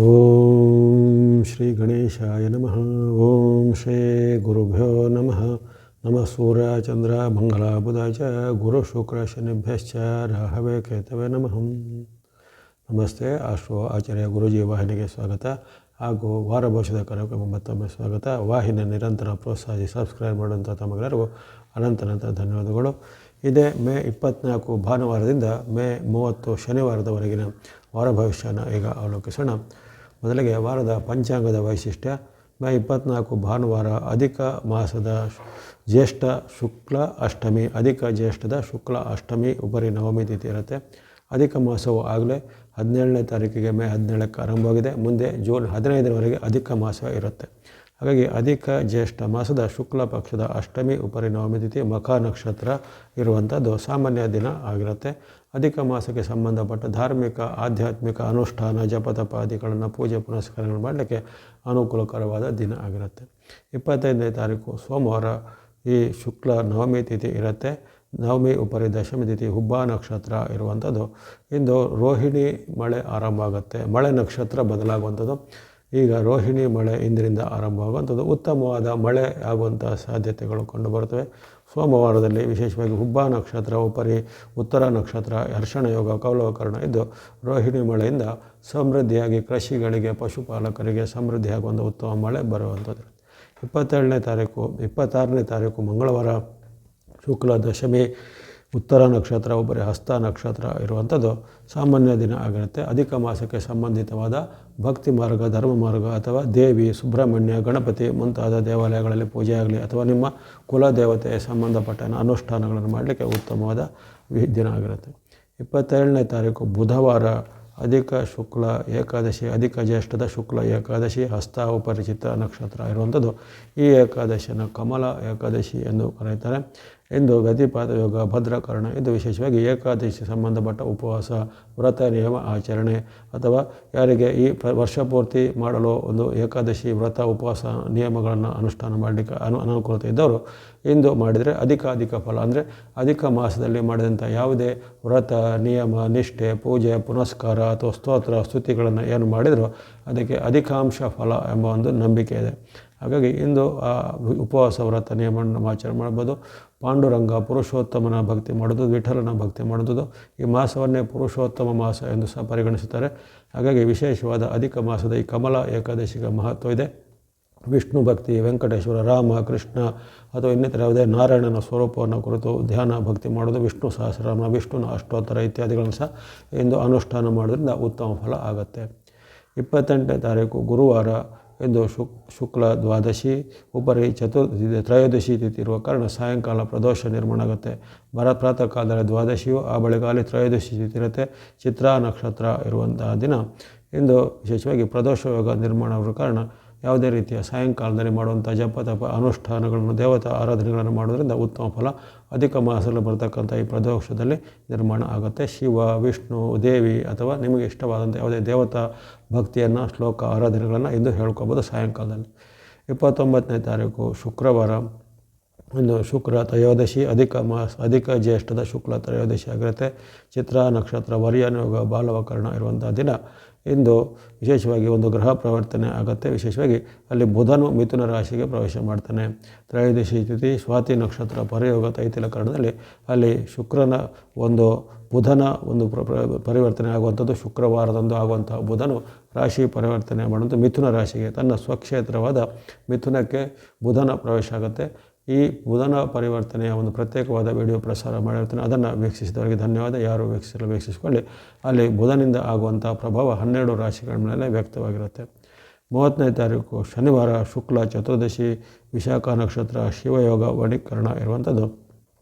ಓಂ ಶ್ರೀ ಗಣೇಶಾಯ ನಮಃ. ಓಂ ಶ್ರೀ ಗುರುಭ್ಯೋ ನಮಃ. ನಮಃ ಸೂರ್ಯ ಚಂದ್ರ ಮಂಗಳ ಬುಧ ಚ ಗುರು ಶುಕ್ರ ಶನಿಭ್ಯಶ್ಚ ರಾಹವೇ ಕೇತವೇ ನಮಃ. ನಮಸ್ತೆ. ಆಶ್ರೋ ಆಚಾರ್ಯ ಗುರುಜಿ ವಾಹಿನಿಗೆ ಸ್ವಾಗತ ಹಾಗೂ ವಾರ ಭವಿಷ್ಯದ ಕಾರ್ಯಕ್ರಮ ಮತ್ತೊಮ್ಮೆ ಸ್ವಾಗತ. ವಾಹಿನಿಯ ನಿರಂತರ ಪ್ರೋತ್ಸಾಹಿಸಿ ಸಬ್ಸ್ಕ್ರೈಬ್ ಮಾಡುವಂಥ ತಮಗೆಲ್ಲರಿಗೂ ಅನಂತ ಧನ್ಯವಾದಗಳು. ಇದೇ ಮೇ 24 ಭಾನುವಾರದಿಂದ ಮೇ 30 ಶನಿವಾರದವರೆಗಿನ ವಾರ ಭವಿಷ್ಯನ ಈಗ ಅವಲೋಕಿಸೋಣ. ಮೊದಲಿಗೆ ವಾರದ ಪಂಚಾಂಗದ ವೈಶಿಷ್ಟ್ಯ. ಮೇ 24 ಭಾನುವಾರ ಅಧಿಕ ಮಾಸದ ಜ್ಯೇಷ್ಠ ಶುಕ್ಲ ಅಷ್ಟಮಿ, ಅಧಿಕ ಜ್ಯೇಷ್ಠದ ಶುಕ್ಲ ಅಷ್ಟಮಿ ಉಪರಿ ನವಮಿ ತಿಥಿ ಇರುತ್ತೆ. ಅಧಿಕ ಮಾಸವು ಆಗಲೇ 17ನೇ ತಾರೀಕಿಗೆ ಮೇ 17ಕ್ಕೆ ಆರಂಭವಾಗಿದೆ. ಮುಂದೆ ಜೂನ್ 15ರವರೆಗೆ ಅಧಿಕ ಮಾಸ ಇರುತ್ತೆ. ಹಾಗಾಗಿ ಅಧಿಕ ಜ್ಯೇಷ್ಠ ಮಾಸದ ಶುಕ್ಲ ಪಕ್ಷದ ಅಷ್ಟಮಿ ಉಪರಿ ನವಮಿ ತಿಥಿ ಮಖ ನಕ್ಷತ್ರ ಇರುವಂಥದ್ದು ಸಾಮಾನ್ಯ ದಿನ ಆಗಿರುತ್ತೆ. ಅಧಿಕ ಮಾಸಕ್ಕೆ ಸಂಬಂಧಪಟ್ಟ ಧಾರ್ಮಿಕ ಆಧ್ಯಾತ್ಮಿಕ ಅನುಷ್ಠಾನ ಜಪತಪಾದಿಗಳನ್ನು ಪೂಜೆ ಪುನಸ್ಕಾರಗಳು ಮಾಡಲಿಕ್ಕೆ ಅನುಕೂಲಕರವಾದ ದಿನ ಆಗಿರುತ್ತೆ. 25ನೇ ತಾರೀಕು ಸೋಮವಾರ ಈ ಶುಕ್ಲ ನವಮಿ ತಿಥಿ ಇರುತ್ತೆ. ನವಮಿ ಉಪರಿ ದಶಮಿ ತಿಥಿ ಹುಬ್ಬ ನಕ್ಷತ್ರ ಇರುವಂಥದ್ದು. ಇಂದು ರೋಹಿಣಿ ಮಳೆ ಆರಂಭ ಆಗುತ್ತೆ. ಮಳೆ ನಕ್ಷತ್ರ ಬದಲಾಗುವಂಥದ್ದು. ಈಗ ರೋಹಿಣಿ ಮಳೆ ಇಂದಿನಿಂದ ಆರಂಭವಾಗುವಂಥದ್ದು. ಉತ್ತಮವಾದ ಮಳೆ ಆಗುವಂಥ ಸಾಧ್ಯತೆಗಳು ಕಂಡುಬರುತ್ತವೆ. ಸೋಮವಾರದಲ್ಲಿ ವಿಶೇಷವಾಗಿ ಹುಬ್ಬ ನಕ್ಷತ್ರ ಉಪರಿ ಉತ್ತರ ನಕ್ಷತ್ರ ಹರ್ಷಣ ಯೋಗ ಕೌಲವಕರಣ ಇದ್ದು ರೋಹಿಣಿ ಮಳೆಯಿಂದ ಸಮೃದ್ಧಿಯಾಗಿ ಕೃಷಿಗಳಿಗೆ ಪಶುಪಾಲಕರಿಗೆ ಸಮೃದ್ಧಿಯಾಗುವಂಥ ಉತ್ತಮ ಮಳೆ ಬರುವಂಥದ್ದು. 26ನೇ ತಾರೀಕು ಮಂಗಳವಾರ ಶುಕ್ಲ ದಶಮಿ ಉತ್ತರ ನಕ್ಷತ್ರ ಉಪರಿ ಹಸ್ತ ನಕ್ಷತ್ರ ಇರುವಂಥದ್ದು ಸಾಮಾನ್ಯ ದಿನ ಆಗಿರುತ್ತೆ. ಅಧಿಕ ಮಾಸಕ್ಕೆ ಸಂಬಂಧಿತವಾದ ಭಕ್ತಿ ಮಾರ್ಗ ಧರ್ಮ ಮಾರ್ಗ ಅಥವಾ ದೇವಿ ಸುಬ್ರಹ್ಮಣ್ಯ ಗಣಪತಿ ಮುಂತಾದ ದೇವಾಲಯಗಳಲ್ಲಿ ಪೂಜೆ ಆಗಲಿ ಅಥವಾ ನಿಮ್ಮ ಕುಲದೇವತೆಗೆ ಸಂಬಂಧಪಟ್ಟ ಅನುಷ್ಠಾನಗಳನ್ನು ಮಾಡಲಿಕ್ಕೆ ಉತ್ತಮವಾದ ದಿನ ಆಗಿರುತ್ತೆ. 27ನೇ ತಾರೀಕು ಬುಧವಾರ ಅಧಿಕ ಶುಕ್ಲ ಏಕಾದಶಿ, ಅಧಿಕ ಜ್ಯೇಷ್ಠದ ಶುಕ್ಲ ಏಕಾದಶಿ ಹಸ್ತ ಉಪರಿಚಿತ ನಕ್ಷತ್ರ ಇರುವಂಥದ್ದು. ಈ ಏಕಾದಶಿಯನ್ನು ಕಮಲ ಏಕಾದಶಿ ಎಂದು ಕರೆಯುತ್ತಾರೆ. ಇಂದು ವ್ಯತಿಪಾತ ಯೋಗ ಭದ್ರಕರಣ. ಇದು ವಿಶೇಷವಾಗಿ ಏಕಾದಶಿ ಸಂಬಂಧಪಟ್ಟ ಉಪವಾಸ ವ್ರತ ನಿಯಮ ಆಚರಣೆ ಅಥವಾ ಯಾರಿಗೆ ಈ ವರ್ಷ ಪೂರ್ತಿ ಮಾಡಲು ಒಂದು ಏಕಾದಶಿ ವ್ರತ ಉಪವಾಸ ನಿಯಮಗಳನ್ನು ಅನುಷ್ಠಾನ ಮಾಡಲಿಕ್ಕೆ ಅನುಕೂಲತೆ ಇದ್ದವರು ಇಂದು ಮಾಡಿದರೆ ಅಧಿಕ ಫಲ. ಅಂದರೆ ಅಧಿಕ ಮಾಸದಲ್ಲಿ ಮಾಡಿದಂಥ ಯಾವುದೇ ವ್ರತ ನಿಯಮ ನಿಷ್ಠೆ ಪೂಜೆ ಪುನಸ್ಕಾರ ಅಥವಾ ಸ್ತೋತ್ರ ಸ್ತುತಿಗಳನ್ನು ಏನು ಮಾಡಿದರೂ ಅದಕ್ಕೆ ಅಧಿಕಾಂಶ ಫಲ ಎಂಬ ಒಂದು ನಂಬಿಕೆ ಇದೆ. ಹಾಗಾಗಿ ಇಂದು ಆ ಉಪವಾಸ ವ್ರತ ನಿಯಮವನ್ನು ಆಚರಣೆ ಮಾಡ್ಬೋದು. ಪಾಂಡುರಂಗ ಪುರುಷೋತ್ತಮನ ಭಕ್ತಿ ಮಾಡೋದು, ವಿಠಲನ ಭಕ್ತಿ ಮಾಡೋದು ಈ ಮಾಸವನ್ನೇ ಪುರುಷೋತ್ತಮ ಮಾಸ ಎಂದು ಸಹ ಪರಿಗಣಿಸುತ್ತಾರೆ. ಹಾಗಾಗಿ ವಿಶೇಷವಾದ ಅಧಿಕ ಮಾಸದ ಈ ಕಮಲ ಏಕಾದಶಿಗೆ ಮಹತ್ವ ಇದೆ. ವಿಷ್ಣು ಭಕ್ತಿ ವೆಂಕಟೇಶ್ವರ ರಾಮ ಕೃಷ್ಣ ಅಥವಾ ಇನ್ನಿತರ ಯಾವುದೇ ನಾರಾಯಣನ ಸ್ವರೂಪವನ್ನು ಕುರಿತು ಧ್ಯಾನ ಭಕ್ತಿ ಮಾಡೋದು, ವಿಷ್ಣು ಸಹಸ್ರನಾಮ ವಿಷ್ಣುನ ಅಷ್ಟೋತ್ತರ ಇತ್ಯಾದಿಗಳನ್ನು ಸಹ ಇಂದು ಅನುಷ್ಠಾನ ಮಾಡೋದ್ರಿಂದ ಉತ್ತಮ ಫಲ ಆಗುತ್ತೆ. 28ನೇ ತಾರೀಕು ಗುರುವಾರ ಎಂದು ಶುಕ್ಲ ದ್ವಾದಶಿ ಉಪರಿ ತ್ರಯೋದಶಿ ತಿಥಿ ಇರುವ ಕಾರಣ ಸಾಯಂಕಾಲ ಪ್ರದೋಷ ನಿರ್ಮಾಣ ಆಗುತ್ತೆ. ಪ್ರಾತಃ ಕಾಲದಲ್ಲಿ ದ್ವಾದಶಿಯು ಆ ಬಳಿಕ ಅಲ್ಲಿ ತ್ರಯೋದಶಿ ತಿಥಿ ಇರುತ್ತೆ. ಚಿತ್ರಾ ನಕ್ಷತ್ರ ಇರುವಂತಹ ದಿನ ಇಂದು ವಿಶೇಷವಾಗಿ ಪ್ರದೋಷ ಯೋಗ ನಿರ್ಮಾಣ ಆಗಿರೋ ಕಾರಣ ಯಾವುದೇ ರೀತಿಯ ಸಾಯಂಕಾಲದಲ್ಲಿ ಮಾಡುವಂಥ ಜಪ ತಪ ಅನುಷ್ಠಾನಗಳನ್ನು ದೇವತಾ ಆರಾಧನೆಗಳನ್ನು ಮಾಡೋದ್ರಿಂದ ಉತ್ತಮ ಫಲ ಅಧಿಕ ಮಾಸದಲ್ಲಿ ಬರ್ತಕ್ಕಂಥ ಈ ಪ್ರದೋಷದಲ್ಲಿ ನಿರ್ಮಾಣ ಆಗುತ್ತೆ. ಶಿವ ವಿಷ್ಣು ದೇವಿ ಅಥವಾ ನಿಮಗೆ ಇಷ್ಟವಾದಂಥ ಯಾವುದೇ ದೇವತಾ ಭಕ್ತಿಯನ್ನು ಶ್ಲೋಕ ಆರಾಧನೆಗಳನ್ನು ಇಂದು ಹೇಳ್ಕೊಬೋದು ಸಾಯಂಕಾಲದಲ್ಲಿ. 29ನೇ ತಾರೀಕು ಶುಕ್ರವಾರ ಇಂದು ಶುಕ್ರ ತ್ರಯೋದಶಿ ಅಧಿಕ ಜ್ಯೇಷ್ಠದ ಶುಕ್ಲ ತ್ರಯೋದಶಿ ಆಗಿರುತ್ತೆ. ಚಿತ್ರಾ ನಕ್ಷತ್ರ ವರ್ಯನಯೋಗ ಬಾಲವಕರಣ ಇರುವಂಥ ದಿನ. ಇಂದು ವಿಶೇಷವಾಗಿ ಒಂದು ಗ್ರಹ ಪರಿವರ್ತನೆ ಆಗುತ್ತೆ. ವಿಶೇಷವಾಗಿ ಅಲ್ಲಿ ಬುಧನು ಮಿಥುನ ರಾಶಿಗೆ ಪ್ರವೇಶ ಮಾಡ್ತಾನೆ. ತ್ರಯೋದಶಿ ತಿಥಿ ಸ್ವಾತಿ ನಕ್ಷತ್ರ ಪರಯೋಗ ತೈತಿಲಕರಣದಲ್ಲಿ ಅಲ್ಲಿ ಶುಕ್ರನ ಒಂದು ಬುಧನ ಒಂದು ಪರಿವರ್ತನೆ ಆಗುವಂಥದ್ದು. ಶುಕ್ರವಾರದಂದು ಆಗುವಂಥ ಬುಧನು ರಾಶಿ ಪರಿವರ್ತನೆ ಮಾಡುವಂಥ ಮಿಥುನ ರಾಶಿಗೆ ತನ್ನ ಸ್ವಕ್ಷೇತ್ರವಾದ ಮಿಥುನಕ್ಕೆ ಬುಧನ ಪ್ರವೇಶ ಆಗುತ್ತೆ. ಈ ಬುಧನ ಪರಿವರ್ತನೆಯ ಒಂದು ಪ್ರತ್ಯೇಕವಾದ ವಿಡಿಯೋ ಪ್ರಸಾರ ಮಾಡಿರ್ತಾನೆ. ಅದನ್ನು ವೀಕ್ಷಿಸಿದವರಿಗೆ ಧನ್ಯವಾದ. ಯಾರು ವೀಕ್ಷಿಸಿಕೊಳ್ಳಿ. ಅಲ್ಲಿ ಬುಧನಿಂದ ಆಗುವಂಥ ಪ್ರಭಾವ 12 ರಾಶಿಗಳ ಮೇಲೆ ವ್ಯಕ್ತವಾಗಿರುತ್ತೆ. 30ನೇ ತಾರೀಕು ಶನಿವಾರ ಶುಕ್ಲ ಚತುರ್ದಶಿ ವಿಶಾಖ ನಕ್ಷತ್ರ ಶಿವಯೋಗ ವಣೀಕರಣ ಇರುವಂಥದ್ದು.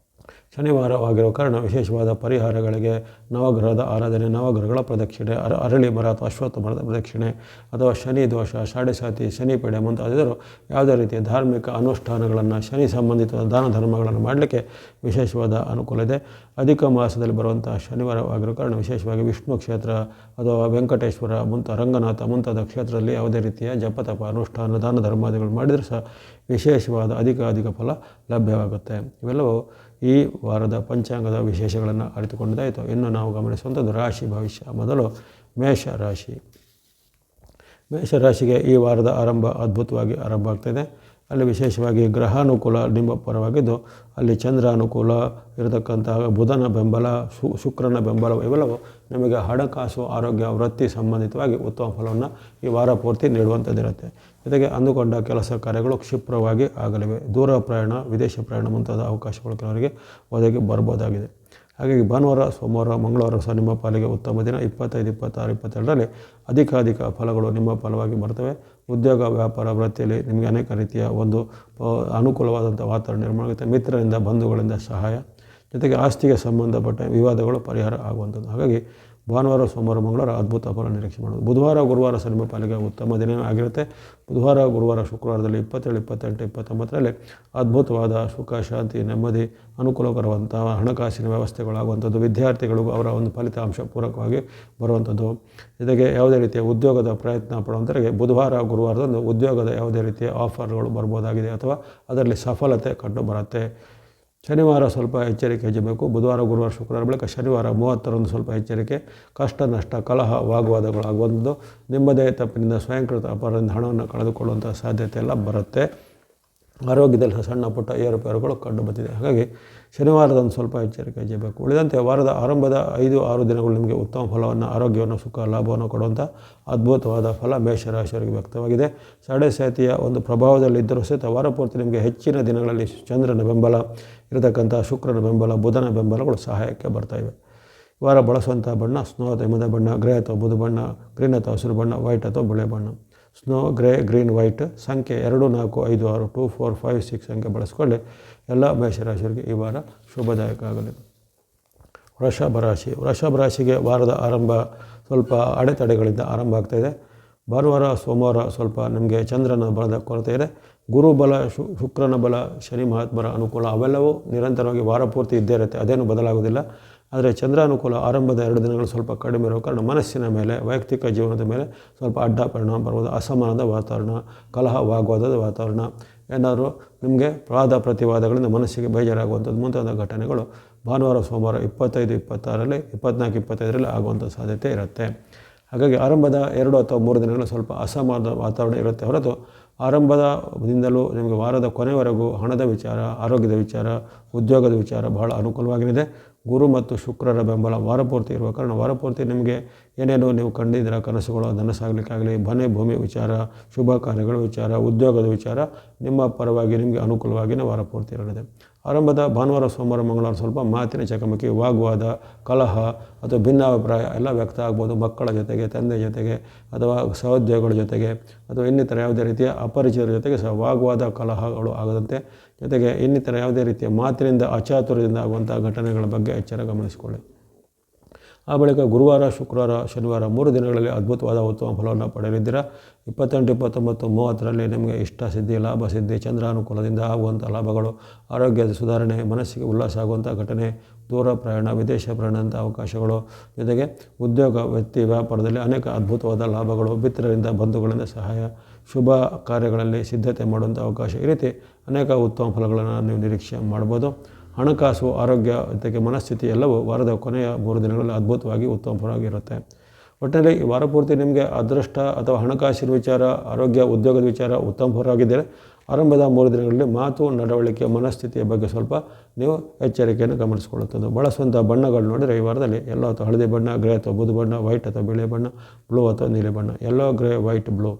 ಶನಿವಾರವಾಗಿರೋ ಕಾರಣ ವಿಶೇಷವಾದ ಪರಿಹಾರಗಳಿಗೆ ನವಗ್ರಹದ ಆರಾಧನೆ, ನವಗ್ರಹಗಳ ಪ್ರದಕ್ಷಿಣೆ, ಅರಳಿ ಮರ ಅಥವಾ ಅಶ್ವತ್ಥ ಮರದ ಪ್ರದಕ್ಷಿಣೆ ಅಥವಾ ಶನಿ ದೋಷ ಸಾಡೆ ಶನಿ ಪೀಡೆ ಮುಂತಾದರೂ ಯಾವುದೇ ರೀತಿಯ ಧಾರ್ಮಿಕ ಅನುಷ್ಠಾನಗಳನ್ನು ಶನಿ ಸಂಬಂಧಿತ ದಾನ ಧರ್ಮಗಳನ್ನು ಮಾಡಲಿಕ್ಕೆ ವಿಶೇಷವಾದ ಅನುಕೂಲ ಇದೆ. ಅಧಿಕ ಮಾಸದಲ್ಲಿ ಬರುವಂಥ ಶನಿವಾರವಾಗಿರೋ ಕಾರಣ ವಿಶೇಷವಾಗಿ ವಿಷ್ಣು ಕ್ಷೇತ್ರ ಅಥವಾ ವೆಂಕಟೇಶ್ವರ ರಂಗನಾಥ ಮುಂತಾದ ಕ್ಷೇತ್ರದಲ್ಲಿ ಯಾವುದೇ ರೀತಿಯ ಜಪತಪ ಅನುಷ್ಠಾನ ದಾನ ಧರ್ಮಾದಿಗಳು ಮಾಡಿದರೂ ಸಹ ವಿಶೇಷವಾದ ಅಧಿಕ ಫಲ ಲಭ್ಯವಾಗುತ್ತೆ. ಇವೆಲ್ಲವೂ ಈ ವಾರದ ಪಂಚಾಂಗದ ವಿಶೇಷಗಳನ್ನು ಅರಿತುಕೊಂಡಾಯಿತು. ಇನ್ನು ನಾವು ಗಮನಿಸುವಂಥದ್ದು ರಾಶಿ ಭವಿಷ್ಯ. ಮೊದಲು ಮೇಷ ರಾಶಿ. ಮೇಷರಾಶಿಗೆ ಈ ವಾರದ ಆರಂಭ ಅದ್ಭುತವಾಗಿ ಆರಂಭ ಆಗ್ತಾಯಿದೆ. ಅಲ್ಲಿ ವಿಶೇಷವಾಗಿ ಗ್ರಹಾನುಕೂಲ ನಿಮ್ಮ ಪರವಾಗಿದ್ದು ಅಲ್ಲಿ ಚಂದ್ರ ಅನುಕೂಲ ಇರತಕ್ಕಂತಹ ಬುಧನ ಬೆಂಬಲ, ಶುಕ್ರನ ಬೆಂಬಲ ಇವೆಲ್ಲವೂ ನಿಮಗೆ ಹಣಕಾಸು, ಆರೋಗ್ಯ, ವೃತ್ತಿ ಸಂಬಂಧಿತವಾಗಿ ಉತ್ತಮ ಫಲವನ್ನು ಈ ವಾರ ಪೂರ್ತಿ ನೀಡುವಂಥದ್ದಿರುತ್ತೆ. ಜೊತೆಗೆ ಅಂದುಕೊಂಡ ಕೆಲಸ ಕಾರ್ಯಗಳು ಕ್ಷಿಪ್ರವಾಗಿ ಆಗಲಿವೆ. ದೂರ ಪ್ರಯಾಣ, ವಿದೇಶ ಪ್ರಯಾಣ ಮುಂತಾದ ಅವಕಾಶಗಳು ಕೆಲವರಿಗೆ ಒದಗಿ ಬರ್ಬೋದಾಗಿದೆ. ಹಾಗಾಗಿ ಭಾನುವಾರ, ಸೋಮವಾರ, ಮಂಗಳವಾರ ಸಹ ನಿಮ್ಮ ಪಾಲಿಗೆ ಉತ್ತಮ ದಿನ. 25, 26, 22ರಲ್ಲಿ ಅಧಿಕ ಫಲಗಳು ನಿಮ್ಮ ಫಲವಾಗಿ ಬರ್ತವೆ. ಉದ್ಯೋಗ, ವ್ಯಾಪಾರ, ವೃತ್ತಿಯಲ್ಲಿ ನಿಮಗೆ ಅನೇಕ ರೀತಿಯ ಒಂದು ಅನುಕೂಲವಾದಂಥ ವಾತಾವರಣ ನಿರ್ಮಾಣ ಆಗುತ್ತೆ. ಮಿತ್ರರಿಂದ, ಬಂಧುಗಳಿಂದ ಸಹಾಯ, ಜೊತೆಗೆ ಆಸ್ತಿಗೆ ಸಂಬಂಧಪಟ್ಟ ವಿವಾದಗಳು ಪರಿಹಾರ ಆಗುವಂಥದ್ದು. ಹಾಗಾಗಿ ಭಾನುವಾರ, ಸೋಮವಾರ, ಮಂಗಳವಾರ ಅದ್ಭುತ ಫಲ ನಿರೀಕ್ಷೆ ಮಾಡೋದು. ಬುಧವಾರ, ಗುರುವಾರ ಸಹ ನಿಮ್ಮ ಪಾಲಿಗೆ ಉತ್ತಮ ದಿನ ಆಗಿರುತ್ತೆ. ಬುಧವಾರ, ಗುರುವಾರ, ಶುಕ್ರವಾರದಲ್ಲಿ 27, 28, 29ರಲ್ಲಿ ಅದ್ಭುತವಾದ ಸುಖ, ಶಾಂತಿ, ನೆಮ್ಮದಿ, ಅನುಕೂಲಕರವಂಥ ಹಣಕಾಸಿನ ವ್ಯವಸ್ಥೆಗಳಾಗುವಂಥದ್ದು. ವಿದ್ಯಾರ್ಥಿಗಳಿಗೂ ಅವರ ಒಂದು ಫಲಿತಾಂಶ ಪೂರಕವಾಗಿ ಬರುವಂಥದ್ದು. ಜೊತೆಗೆ ಯಾವುದೇ ರೀತಿಯ ಉದ್ಯೋಗದ ಪ್ರಯತ್ನ ಪಡುವಂಥವರಿಗೆ ಬುಧವಾರ, ಗುರುವಾರದಂದು ಉದ್ಯೋಗದ ಯಾವುದೇ ರೀತಿಯ ಆಫರ್ಗಳು ಬರ್ಬೋದಾಗಿದೆ ಅಥವಾ ಅದರಲ್ಲಿ ಸಫಲತೆ ಕಂಡು ಬರುತ್ತೆ. ಶನಿವಾರ ಸ್ವಲ್ಪ ಎಚ್ಚರಿಕೆ ವಹಿಸಬೇಕು. ಬುಧವಾರ, ಗುರುವಾರ, ಶುಕ್ರವಾರ ಬಳಿಕ ಶನಿವಾರ 30ರಂದು ಸ್ವಲ್ಪ ಎಚ್ಚರಿಕೆ. ಕಷ್ಟ, ನಷ್ಟ, ಕಲಹ, ವಾಗ್ವಾದಗಳಾಗುವಂಥದ್ದು. ನಿಮ್ಮದೇ ತಪ್ಪಿನಿಂದ ಸ್ವಯಂಕೃತ ಅಪರಾಧದಿಂದ ಹಣವನ್ನು ಕಳೆದುಕೊಳ್ಳುವಂಥ ಸಾಧ್ಯತೆ ಎಲ್ಲ ಬರುತ್ತೆ. ಆರೋಗ್ಯದಲ್ಲಿ ಸಣ್ಣ ಪುಟ್ಟ ಏರುಪೇರುಗಳು ಕಂಡು ಬಂದಿದೆ. ಹಾಗಾಗಿ ಶನಿವಾರದಂದು ಸ್ವಲ್ಪ ಎಚ್ಚರಿಕೆ ವಹಿಸಬೇಕು. ಉಳಿದಂತೆ ವಾರದ ಆರಂಭದ 5-6 ದಿನಗಳು ನಿಮಗೆ ಉತ್ತಮ ಫಲವನ್ನು, ಆರೋಗ್ಯವನ್ನು, ಸುಖ, ಲಾಭವನ್ನು ಕೊಡುವಂಥ ಅದ್ಭುತವಾದ ಫಲ ಮೇಷರಾಶಿಯವರಿಗೆ ವ್ಯಕ್ತವಾಗಿದೆ. ಸಾಡೆಸಾತಿಯ ಒಂದು ಪ್ರಭಾವದಲ್ಲಿದ್ದರೂ ಸಹಿತ ವಾರ ಪೂರ್ತಿ ನಿಮಗೆ ಹೆಚ್ಚಿನ ದಿನಗಳಲ್ಲಿ ಚಂದ್ರನ ಬೆಂಬಲ ಇರತಕ್ಕಂಥ, ಶುಕ್ರನ ಬೆಂಬಲ, ಬುಧನ ಬೆಂಬಲಗಳು ಸಹಾಯಕ್ಕೆ ಬರ್ತಾಯಿವೆ. ವಾರ ಬಳಸುವಂಥ ಬಣ್ಣ ಸ್ನೋ ಅಥವಾ ಹಿಮದ ಬಣ್ಣ, ಗ್ರೇ ಅಥವಾ ಬುಧ ಬಣ್ಣ, ಗ್ರೀನ್ ಅಥವಾ ಹಸಿರು ಬಣ್ಣ, ವೈಟ್ ಅಥವಾ ಬಿಳಿ ಬಣ್ಣ. Snow, grey, green, white. ಸಂಖ್ಯೆ 2, 4, 5, 6, 2, 4, 5, 6 ಸಂಖ್ಯೆ ಬಳಸ್ಕೊಳ್ಳಿ. ಎಲ್ಲ ಮೇಷರಾಶಿಯವರಿಗೆ ಈ ವಾರ ಶುಭದಾಯಕ ಆಗಲಿದೆ. ವೃಷಭ ರಾಶಿಗೆ ವಾರದ ಆರಂಭ ಸ್ವಲ್ಪ ಅಡೆತಡೆಗಳಿಂದ ಆರಂಭ ಆಗ್ತಾಯಿದೆ. ಭಾನುವಾರ, ಸೋಮವಾರ ಸ್ವಲ್ಪ ನಿಮಗೆ ಚಂದ್ರನ ಬಲದ ಕೊರತೆ ಇದೆ. ಗುರು ಬಲ, ಶುಕ್ರನ ಬಲ, ಶನಿ ಮಹಾತ್ಮರ ಅನುಕೂಲ ಅವೆಲ್ಲವೂ ನಿರಂತರವಾಗಿ ವಾರ ಪೂರ್ತಿ ಇದ್ದೇ ಇರುತ್ತೆ, ಅದೇನು ಬದಲಾಗೋದಿಲ್ಲ. ಆದರೆ ಚಂದ್ರಾನುಕೂಲ ಆರಂಭದ 2 ದಿನಗಳು ಸ್ವಲ್ಪ ಕಡಿಮೆ ಇರೋ ಕಾರಣ ಮನಸ್ಸಿನ ಮೇಲೆ, ವೈಯಕ್ತಿಕ ಜೀವನದ ಮೇಲೆ ಸ್ವಲ್ಪ ಅಡ್ಡ ಪರಿಣಾಮ ಬರ್ಬೋದು. ಅಸಮಾನದ ವಾತಾವರಣ, ಕಲಹ, ವಾಗ್ವಾದದ ವಾತಾವರಣ, ಏನಾದರೂ ನಿಮಗೆ ವಾದ ಪ್ರತಿವಾದಗಳಿಂದ ಮನಸ್ಸಿಗೆ ಬೇಜಾರಾಗುವಂಥದ್ದು ಮುಂತಾದ ಘಟನೆಗಳು ಭಾನುವಾರ, ಸೋಮವಾರ 25, 26ರಲ್ಲಿ, 24, 25ರಲ್ಲಿ ಆಗುವಂಥ ಸಾಧ್ಯತೆ ಇರುತ್ತೆ. ಹಾಗಾಗಿ ಆರಂಭದ 2 ಅಥವಾ 3 ದಿನಗಳು ಸ್ವಲ್ಪ ಅಸಮಾನದ ವಾತಾವರಣ ಇರುತ್ತೆ ಹೊರತು ಆರಂಭದಿಂದಲೂ ನಿಮಗೆ ವಾರದ ಕೊನೆವರೆಗೂ ಹಣದ ವಿಚಾರ, ಆರೋಗ್ಯದ ವಿಚಾರ, ಉದ್ಯೋಗದ ವಿಚಾರ ಬಹಳ ಅನುಕೂಲವಾಗಿದೆ. ಗುರು ಮತ್ತು ಶುಕ್ರರ ಬೆಂಬಲ ವಾರಪೂರ್ತಿ ಇರುವ ಕಾರಣ ವಾರಪೂರ್ತಿ ನಿಮಗೆ ಏನೇನು ನೀವು ಕಂಡಿದ್ದೀರ ಕನಸುಗಳು ನನಸಾಗಲಿಕ್ಕಾಗಲಿ, ಮನೆ ಭೂಮಿ ವಿಚಾರ, ಶುಭ ಕಾರ್ಯಗಳ ವಿಚಾರ, ಉದ್ಯೋಗದ ವಿಚಾರ ನಿಮ್ಮ ಪರವಾಗಿ ನಿಮಗೆ ಅನುಕೂಲವಾಗಿಯೇ ವಾರಪೂರ್ತಿ ಇರಲಿದೆ. ಆರಂಭದ ಭಾನುವಾರ, ಸೋಮವಾರ, ಮಂಗಳವಾರ ಸ್ವಲ್ಪ ಮಾತಿನ ಚಕಮಕಿ, ವಾಗ್ವಾದ, ಕಲಹ ಅಥವಾ ಭಿನ್ನಾಭಿಪ್ರಾಯ ಎಲ್ಲ ವ್ಯಕ್ತ ಆಗ್ಬೋದು. ಮಕ್ಕಳ ಜೊತೆಗೆ, ತಂದೆ ಜೊತೆಗೆ ಅಥವಾ ಸಹೋದ್ಯೋಗಿಗಳ ಜೊತೆಗೆ ಅಥವಾ ಇನ್ನಿತರ ಯಾವುದೇ ರೀತಿಯ ಅಪರಿಚಿತರ ಜೊತೆಗೆ ಸಹ ವಾಗ್ವಾದ, ಕಲಹಗಳು ಆಗದಂತೆ, ಜೊತೆಗೆ ಇನ್ನಿತರ ಯಾವುದೇ ರೀತಿಯ ಮಾತಿನಿಂದ ಅಚಾತುರ್ಯದಿಂದ ಆಗುವಂಥ ಘಟನೆಗಳ ಬಗ್ಗೆ ಎಚ್ಚರ ಗಮನಿಸಿಕೊಳ್ಳಿ. ಆ ಬಳಿಕ ಗುರುವಾರ, ಶುಕ್ರವಾರ, ಶನಿವಾರ 3 ದಿನಗಳಲ್ಲಿ ಅದ್ಭುತವಾದ ಉತ್ತಮ ಫಲವನ್ನು ಪಡೆಯಲಿದ್ದೀರ. 28, 29, 30ರಲ್ಲಿ ನಿಮಗೆ ಇಷ್ಟ ಸಿದ್ಧಿ, ಲಾಭ ಸಿದ್ಧಿ, ಚಂದ್ರಾನುಕೂಲದಿಂದ ಆಗುವಂಥ ಲಾಭಗಳು, ಆರೋಗ್ಯದ ಸುಧಾರಣೆ, ಮನಸ್ಸಿಗೆ ಉಲ್ಲಾಸ ಆಗುವಂಥ ಘಟನೆ, ದೂರ ಪ್ರಯಾಣ, ವಿದೇಶ ಪ್ರಯಾಣದಂಥ ಅವಕಾಶಗಳು, ಜೊತೆಗೆ ಉದ್ಯೋಗ, ವೃತ್ತಿ, ವ್ಯಾಪಾರದಲ್ಲಿ ಅನೇಕ ಅದ್ಭುತವಾದ ಲಾಭಗಳು, ಮಿತ್ರರಿಂದ, ಬಂಧುಗಳಿಂದ ಸಹಾಯ, ಶುಭ ಕಾರ್ಯಗಳಲ್ಲಿ ಸಿದ್ಧತೆ ಮಾಡುವಂಥ ಅವಕಾಶ, ಈ ರೀತಿ ಅನೇಕ ಉತ್ತಮ ಫಲಗಳನ್ನು ನೀವು ನಿರೀಕ್ಷೆ ಮಾಡ್ಬೋದು. ಹಣಕಾಸು, ಆರೋಗ್ಯ ಜೊತೆಗೆ ಮನಸ್ಥಿತಿ ಎಲ್ಲವೂ ವಾರದ ಕೊನೆಯ 3 ದಿನಗಳಲ್ಲಿ ಅದ್ಭುತವಾಗಿ ಉತ್ತಮ ಫಲವಾಗಿರುತ್ತೆ. ಒಟ್ಟಿನಲ್ಲಿ ಈ ವಾರಪೂರ್ತಿ ನಿಮಗೆ ಅದೃಷ್ಟ ಅಥವಾ ಹಣಕಾಸಿನ ವಿಚಾರ, ಆರೋಗ್ಯ, ಉದ್ಯೋಗದ ವಿಚಾರ ಉತ್ತಮ ಫಲವಾಗಿದ್ದರೆ ಆರಂಭದ 3 ದಿನಗಳಲ್ಲಿ ಮಾತು, ನಡವಳಿಕೆ, ಮನಸ್ಥಿತಿಯ ಬಗ್ಗೆ ಸ್ವಲ್ಪ ನೀವು ಎಚ್ಚರಿಕೆಯನ್ನು ಗಮನಿಸಿಕೊಳ್ಳುತ್ತದೆ. ಬಳಸುವಂಥ ಬಣ್ಣಗಳು ನೋಡಿದರೆ ಈ ವಾರದಲ್ಲಿ ಯೆಲ್ಲೋ ಅಥವಾ ಹಳದಿ ಬಣ್ಣ, ಗ್ರೇ ಅಥವಾ ಬೂದು ಬಣ್ಣ, ವೈಟ್ ಅಥವಾ ಬಿಳಿ ಬಣ್ಣ, ಬ್ಲೂ ಅಥವಾ ನೀಲಿ ಬಣ್ಣ. Yellow, grey, white, blue.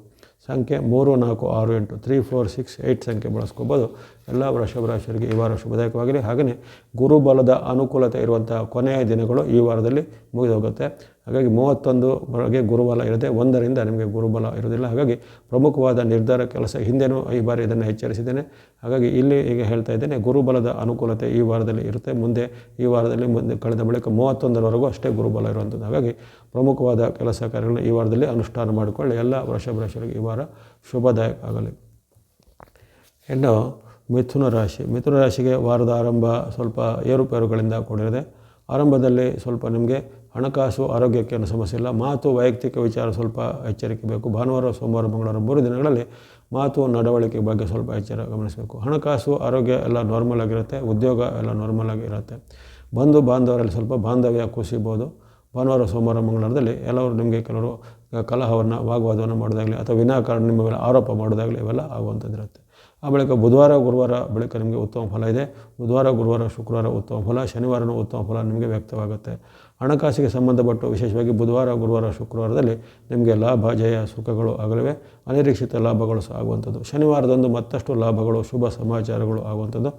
ಸಂಖ್ಯೆ 3, 4, 6, 8, 3, 4, 6, 8 ಸಂಖ್ಯೆ ಬಳಸ್ಕೋಬೋದು. ಎಲ್ಲ ವೃಷಭ ರಾಶಿಯವರಿಗೆ ಈ ವಾರ ಶುಭದಾಯಕವಾಗಲಿ. ಹಾಗೆಯೇ ಗುರುಬಲದ ಅನುಕೂಲತೆ ಇರುವಂಥ ಕೊನೆಯ ದಿನಗಳು ಈ ವಾರದಲ್ಲಿ ಮುಗಿದೋಗುತ್ತೆ. ಹಾಗಾಗಿ 31ವರೆಗೆ ಗುರುಬಲ ಇರುತ್ತೆ, 1ರಿಂದ ನಿಮಗೆ ಗುರುಬಲ ಇರೋದಿಲ್ಲ. ಹಾಗಾಗಿ ಪ್ರಮುಖವಾದ ನಿರ್ಧಾರ ಕೆಲಸ ಹಿಂದೆನೂ ಈ ಬಾರಿ ಇದನ್ನು ಎಚ್ಚರಿಸಿದ್ದೇನೆ. ಹಾಗಾಗಿ ಇಲ್ಲಿ ಈಗ ಹೇಳ್ತಾ ಇದ್ದೇನೆ, ಗುರುಬಲದ ಅನುಕೂಲತೆ ಈ ವಾರದಲ್ಲಿ ಇರುತ್ತೆ. ಮುಂದೆ ಈ ವಾರದಲ್ಲಿ ಕಳೆದ ಬಳಿಕ 31ರವರೆಗೂ ಅಷ್ಟೇ ಗುರುಬಲ ಇರುವಂಥದ್ದು. ಹಾಗಾಗಿ ಪ್ರಮುಖವಾದ ಕೆಲಸ ಕಾರ್ಯಗಳನ್ನು ಈ ವಾರದಲ್ಲಿ ಅನುಷ್ಠಾನ ಮಾಡಿಕೊಳ್ಳಿ. ಎಲ್ಲ ವೃಷಭ ರಾಶಿಯವರಿಗೆ ಈ ವಾರ ಶುಭದಾಯಕ ಆಗಲಿ. ಇನ್ನು ಮಿಥುನ ರಾಶಿಗೆ ವಾರದ ಆರಂಭ ಸ್ವಲ್ಪ ಏರುಪೇರುಗಳಿಂದ ಕೂಡಿದೆ. ಆರಂಭದಲ್ಲಿ ಸ್ವಲ್ಪ ನಿಮಗೆ ಹಣಕಾಸು, ಆರೋಗ್ಯಕ್ಕೆ ಏನು ಸಮಸ್ಯೆ ಇಲ್ಲ. ಮಾತು, ವೈಯಕ್ತಿಕ ವಿಚಾರ ಸ್ವಲ್ಪ ಎಚ್ಚರಿಕೆ ಬೇಕು. ಭಾನುವಾರ, ಸೋಮವಾರ, ಮಂಗಳವಾರ 3 ದಿನಗಳಲ್ಲಿ ಮಾತು, ನಡವಳಿಕೆ ಬಗ್ಗೆ ಸ್ವಲ್ಪ ಎಚ್ಚರ ಗಮನಿಸಬೇಕು. ಹಣಕಾಸು, ಆರೋಗ್ಯ ಎಲ್ಲ ನಾರ್ಮಲ್ ಆಗಿರುತ್ತೆ. ಉದ್ಯೋಗ ಎಲ್ಲ ನಾರ್ಮಲ್ ಆಗಿ ಇರುತ್ತೆ. ಬಂಧು ಬಾಂಧವರಲ್ಲಿ ಸ್ವಲ್ಪ ಬಾಂಧವ್ಯ ಕುಸಿಬೋದು. ಭಾನುವಾರ ಸೋಮವಾರ ಮಂಗಳವಾರದಲ್ಲಿ ಎಲ್ಲವರು ನಿಮಗೆ ಕೆಲವರು ಕಲಹವನ್ನು ವಾಗ್ವಾದವನ್ನು ಮಾಡೋದಾಗಲಿ ಅಥವಾ ವಿನಾಕಾರಣ ನಿಮ್ಮ ಮೇಲೆ ಆರೋಪ ಮಾಡೋದಾಗಲಿ ಇವೆಲ್ಲ ಆಗುವಂಥದ್ದಿರುತ್ತೆ. ಆ ಬಳಿಕ ಬುಧವಾರ ಗುರುವಾರ ಬಳಿಕ ನಿಮಗೆ ಉತ್ತಮ ಫಲ ಇದೆ. ಬುಧವಾರ ಗುರುವಾರ ಶುಕ್ರವಾರ ಉತ್ತಮ ಫಲ, ಶನಿವಾರನೂ ಉತ್ತಮ ಫಲ ನಿಮಗೆ ವ್ಯಕ್ತವಾಗುತ್ತೆ. ಹಣಕಾಸಿಗೆ ಸಂಬಂಧಪಟ್ಟು ವಿಶೇಷವಾಗಿ ಬುಧವಾರ ಗುರುವಾರ ಶುಕ್ರವಾರದಲ್ಲಿ ನಿಮಗೆ ಲಾಭ ಜಯ ಸುಖಗಳು ಆಗಲಿವೆ. ಅನಿರೀಕ್ಷಿತ ಲಾಭಗಳು ಸಹ ಆಗುವಂಥದ್ದು. ಶನಿವಾರದಂದು ಮತ್ತಷ್ಟು ಲಾಭಗಳು ಶುಭ ಸಮಾಚಾರಗಳು ಆಗುವಂಥದ್ದು.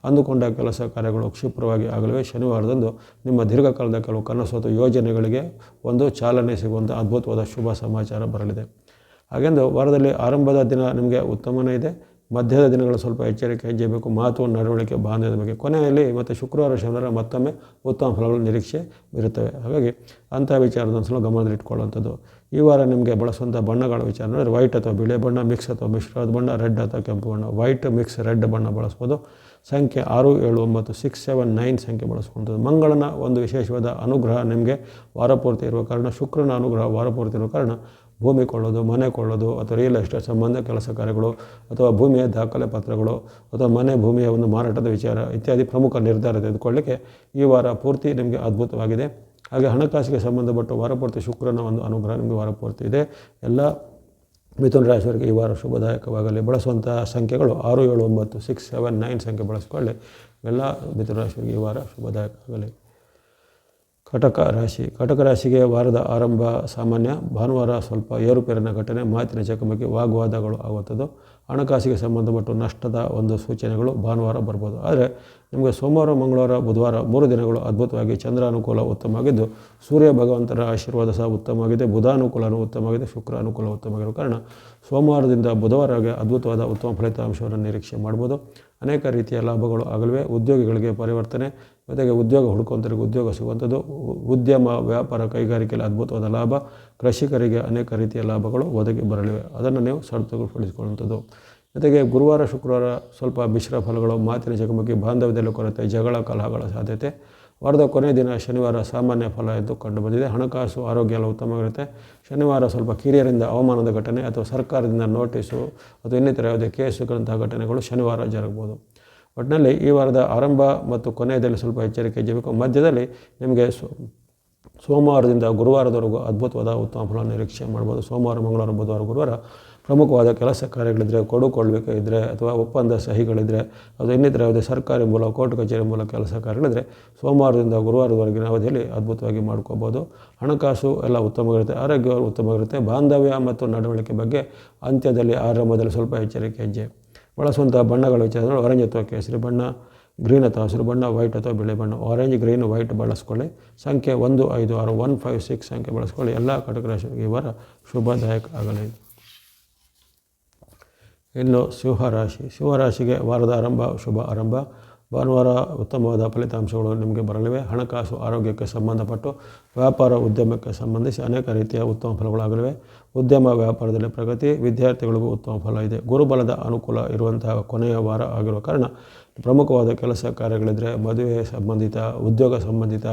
ಅಂದುಕೊಂಡ ಕೆಲಸ ಕಾರ್ಯಗಳು ಕ್ಷಿಪ್ರವಾಗಿ ಆಗಲಿವೆ. ಶನಿವಾರದಂದು ನಿಮ್ಮ ದೀರ್ಘಕಾಲದ ಕೆಲವು ಕನಸು ಅಥವಾ ಯೋಜನೆಗಳಿಗೆ ಒಂದು ಚಾಲನೆ ಸಿಗುವಂಥ ಅದ್ಭುತವಾದ ಶುಭ ಸಮಾಚಾರ ಬರಲಿದೆ. ಹಾಗೆಂದು ವಾರದಲ್ಲಿ ಆರಂಭದ ದಿನ ನಿಮಗೆ ಉತ್ತಮನೇ ಇದೆ. ಮಧ್ಯದ ದಿನಗಳು ಸ್ವಲ್ಪ ಎಚ್ಚರಿಕೆ ಹೆಜ್ಜೆಬೇಕು. ಮಾತು ನಡವಳಿಕೆ ಬಾಂಧವ್ಯದ ಬಗ್ಗೆ ಕೊನೆಯಲ್ಲಿ ಮತ್ತು ಶುಕ್ರವಾರ ಶನಿವಾರ ಮತ್ತೊಮ್ಮೆ ಉತ್ತಮ ಫಲಗಳು ನಿರೀಕ್ಷೆ ಇರುತ್ತವೆ. ಹಾಗಾಗಿ ಅಂಥ ವಿಚಾರದೊಂದು ಸಲ ಗಮನದಲ್ಲಿಟ್ಕೊಳ್ಳುವಂಥದ್ದು. ಈ ವಾರ ನಿಮಗೆ ಬಳಸುವಂಥ ಬಣ್ಣಗಳ ವಿಚಾರ ಅಂದರೆ ವೈಟ್ ಅಥವಾ ಬಿಳಿ ಬಣ್ಣ, ಮಿಕ್ಸ್ ಅಥವಾ ಮಿಶ್ರವಾದ ಬಣ್ಣ, ರೆಡ್ ಅಥವಾ ಕೆಂಪು ಬಣ್ಣ. ವೈಟ್ ಮಿಕ್ಸ್ ರೆಡ್ ಬಣ್ಣ ಬಳಸ್ಬೋದು. ಸಂಖ್ಯೆ 6, 7, 9, 6, 7, 9 ಸಂಖ್ಯೆ ಬಳಸ್ಕೊಳ್ತದ್ದು. ಮಂಗಳನ ಒಂದು ವಿಶೇಷವಾದ ಅನುಗ್ರಹ ನಿಮಗೆ ವಾರಪೂರ್ತಿ ಇರುವ ಕಾರಣ, ಶುಕ್ರನ ಅನುಗ್ರಹ ವಾರಪೂರ್ತಿ ಇರುವ ಕಾರಣ ಭೂಮಿ ಕೊಳ್ಳೋದು, ಮನೆ ಕೊಳ್ಳೋದು ಅಥವಾ ರಿಯಲ್ ಎಸ್ಟೇಟ್ ಸಂಬಂಧ ಕೆಲಸ ಕಾರ್ಯಗಳು ಅಥವಾ ಭೂಮಿಯ ದಾಖಲೆ ಪತ್ರಗಳು ಅಥವಾ ಮನೆ ಭೂಮಿಯ ಒಂದು ಮಾರಾಟದ ವಿಚಾರ ಇತ್ಯಾದಿ ಪ್ರಮುಖ ನಿರ್ಧಾರ ತೆಗೆದುಕೊಳ್ಳಲಿಕ್ಕೆ ಈ ವಾರ ಪೂರ್ತಿ ನಿಮಗೆ ಅದ್ಭುತವಾಗಿದೆ. ಹಾಗೆ ಹಣಕಾಸಿಗೆ ಸಂಬಂಧಪಟ್ಟ ವಾರಪೂರ್ತಿ ಶುಕ್ರನ ಒಂದು ಅನುಗ್ರಹ ನಿಮಗೆ ವಾರಪೂರ್ತಿ ಇದೆ. ಎಲ್ಲ ಮಿಥುನ ರಾಶಿಯವರಿಗೆ ಈ ವಾರ ಶುಭದಾಯಕವಾಗಲಿ. ಬಳಸುವಂಥ ಸಂಖ್ಯೆಗಳು 6, 7, 9, 6, 7, 9 ಸಂಖ್ಯೆ ಬಳಸಿಕೊಳ್ಳಿ. ಎಲ್ಲ ಮಿಥುನ ರಾಶಿಯವರಿಗೆ ಈ ವಾರ ಶುಭದಾಯಕ ಆಗಲಿ. ಕಟಕ ರಾಶಿ. ಕಟಕ ರಾಶಿಗೆ ವಾರದ ಆರಂಭ ಸಾಮಾನ್ಯ. ಭಾನುವಾರ ಸ್ವಲ್ಪ ಏರುಪೇರಿನ ಘಟನೆ, ಮಾತಿನ ಚಕಮಕಿ, ವಾಗ್ವಾದಗಳು ಆಗುವಂಥದ್ದು. ಹಣಕಾಸಿಗೆ ಸಂಬಂಧಪಟ್ಟ ನಷ್ಟದ ಒಂದು ಸೂಚನೆಗಳು ಭಾನುವಾರ ಬರ್ಬೋದು. ಆದರೆ ನಿಮಗೆ ಸೋಮವಾರ ಮಂಗಳವಾರ ಬುಧವಾರ 3 ದಿನಗಳು ಅದ್ಭುತವಾಗಿ ಚಂದ್ರಾನುಕೂಲ ಉತ್ತಮವಾಗಿದ್ದು, ಸೂರ್ಯ ಭಗವಂತನ ಆಶೀರ್ವಾದ ಸಹ ಉತ್ತಮವಾಗಿದೆ. ಬುಧಾನುಕೂಲನೂ ಉತ್ತಮವಾಗಿದೆ. ಶುಕ್ರ ಅನುಕೂಲ ಉತ್ತಮವಾಗಿರೋ ಕಾರಣ ಸೋಮವಾರದಿಂದ ಬುಧವಾರಗೆ ಅದ್ಭುತವಾದ ಉತ್ತಮ ಫಲಿತಾಂಶವನ್ನು ನಿರೀಕ್ಷೆ ಮಾಡ್ಬೋದು. ಅನೇಕ ರೀತಿಯ ಲಾಭಗಳು ಆಗಲಿವೆ. ಉದ್ಯೋಗಿಗಳಿಗೆ ಪರಿವರ್ತನೆ, ಜೊತೆಗೆ ಉದ್ಯೋಗ ಹುಡುಕುವಂಥವ್ರಿಗೆ ಉದ್ಯೋಗ ಸಿಗುವಂಥದ್ದು. ಉದ್ಯಮ ವ್ಯಾಪಾರ ಕೈಗಾರಿಕೆಯಲ್ಲಿ ಅದ್ಭುತವಾದ ಲಾಭ. ಕೃಷಿಕರಿಗೆ ಅನೇಕ ರೀತಿಯ ಲಾಭಗಳು ಒದಗಿ ಬರಲಿವೆ. ಅದನ್ನು ನೀವು ಸರಿಪಡಿಸಿಕೊಳ್ಳುವಂಥದ್ದು. ಜೊತೆಗೆ ಗುರುವಾರ ಶುಕ್ರವಾರ ಸ್ವಲ್ಪ ಮಿಶ್ರ ಫಲಗಳು, ಮಾತಿನ ಚಕಮಕಿ, ಬಾಂಧವ್ಯದಲ್ಲಿ ಕೊರತೆ, ಜಗಳ ಕಲಹಗಳ ಸಾಧ್ಯತೆ. ವಾರದ ಕೊನೆಯ ದಿನ ಶನಿವಾರ ಸಾಮಾನ್ಯ ಫಲ ಎಂದು ಕಂಡುಬಂದಿದೆ. ಹಣಕಾಸು ಆರೋಗ್ಯ ಎಲ್ಲ ಉತ್ತಮವಾಗಿರುತ್ತೆ. ಶನಿವಾರ ಸ್ವಲ್ಪ ಕಿರಿಯರಿಂದ ಅವಮಾನದ ಘಟನೆ ಅಥವಾ ಸರ್ಕಾರದಿಂದ ನೋಟಿಸು ಅಥವಾ ಇನ್ನಿತರ ಯಾವುದೇ ಕೇಸುಗಳಂತಹ ಘಟನೆಗಳು ಶನಿವಾರ ಜರುಗಬಹುದು. ಒಟ್ಟಿನಲ್ಲಿ ಈ ವಾರದ ಆರಂಭ ಮತ್ತು ಕೊನೆಯದಲ್ಲಿ ಸ್ವಲ್ಪ ಎಚ್ಚರಿಕೆ ಇರಬೇಕು. ಮಧ್ಯದಲ್ಲಿ ನಿಮಗೆ ಸೋಮವಾರದಿಂದ ಗುರುವಾರದವರೆಗೂ ಅದ್ಭುತವಾದ ಉತ್ತಮ ಫಲ ನಿರೀಕ್ಷೆ ಮಾಡ್ಬೋದು. ಸೋಮವಾರ ಮಂಗಳವಾರ ಬುಧವಾರ ಗುರುವಾರ ಪ್ರಮುಖವಾದ ಕೆಲಸ ಕಾರ್ಯಗಳಿದ್ದರೆ, ಕೊಡುಕೊಳ್ಳಬೇಕು ಇದ್ದರೆ ಅಥವಾ ಒಪ್ಪಂದ ಸಹಿಗಳಿದ್ದರೆ ಅದು ಇನ್ನಿತರ ಯಾವುದೇ ಸರ್ಕಾರಿ ಮೂಲಕ ಕೋರ್ಟ್ ಕಚೇರಿ ಮೂಲಕ ಕೆಲಸ ಕಾರ್ಯಗಳಿದ್ದರೆ ಸೋಮವಾರದಿಂದ ಗುರುವಾರದವರೆಗಿನ ಅವಧಿಯಲ್ಲಿ ಅದ್ಭುತವಾಗಿ ಮಾಡ್ಕೋಬೋದು. ಹಣಕಾಸು ಎಲ್ಲ ಉತ್ತಮವಾಗಿರುತ್ತೆ. ಆರೋಗ್ಯ ಉತ್ತಮವಾಗಿರುತ್ತೆ. ಬಾಂಧವ್ಯ ಮತ್ತು ನಡವಳಿಕೆ ಬಗ್ಗೆ ಅಂತ್ಯದಲ್ಲಿ ಆರಂಭದಲ್ಲಿ ಸ್ವಲ್ಪ ಎಚ್ಚರಿಕೆ ಹೆಜ್ಜೆ. ಬಳಸುವಂಥ ಬಣ್ಣಗಳ ವಿಚಾರ ಆರೆಂಜ್ ಅಥವಾ ಕೇಸರಿ ಬಣ್ಣ, ಗ್ರೀನ್ ಅಥವಾ ಹಸಿರು ಬಣ್ಣ, ವೈಟ್ ಅಥವಾ ಬಿಳಿ ಬಣ್ಣ. ಆರೆಂಜ್, ಗ್ರೀನ್, ವೈಟ್ ಬಳಸ್ಕೊಳ್ಳಿ. ಸಂಖ್ಯೆ 1, 5, 6, 1, 5, 6 ಸಂಖ್ಯೆ ಬಳಸ್ಕೊಳ್ಳಿ. ಎಲ್ಲ ಕಟಕ ರಾಶಿಗೆ ಈ ವಾರ ಶುಭದಾಯಕ ಆಗಲಿ. ಇನ್ನು ಸಿಂಹರಾಶಿ. ಸಿಂಹರಾಶಿಗೆ ವಾರದ ಆರಂಭ ಶುಭ ಆರಂಭ. ಭಾನುವಾರ ಉತ್ತಮವಾದ ಫಲಿತಾಂಶಗಳು ನಿಮಗೆ ಬರಲಿವೆ. ಹಣಕಾಸು ಆರೋಗ್ಯಕ್ಕೆ ಸಂಬಂಧಪಟ್ಟು ವ್ಯಾಪಾರ ಉದ್ಯಮಕ್ಕೆ ಸಂಬಂಧಿಸಿ ಅನೇಕ ರೀತಿಯ ಉತ್ತಮ ಫಲಗಳಾಗಲಿವೆ. ಉದ್ಯಮ ವ್ಯಾಪಾರದಲ್ಲಿ ಪ್ರಗತಿ. ವಿದ್ಯಾರ್ಥಿಗಳಿಗೂ ಉತ್ತಮ ಫಲ ಇದೆ. ಗುರುಬಲದ ಅನುಕೂಲ ಇರುವಂತಹ ಕೊನೆಯ ವಾರ ಆಗಿರುವ ಕಾರಣ ಪ್ರಮುಖವಾದ ಕೆಲಸ ಕಾರ್ಯಗಳಿದ್ದರೆ, ಮದುವೆ ಸಂಬಂಧಿತ, ಉದ್ಯೋಗ ಸಂಬಂಧಿತ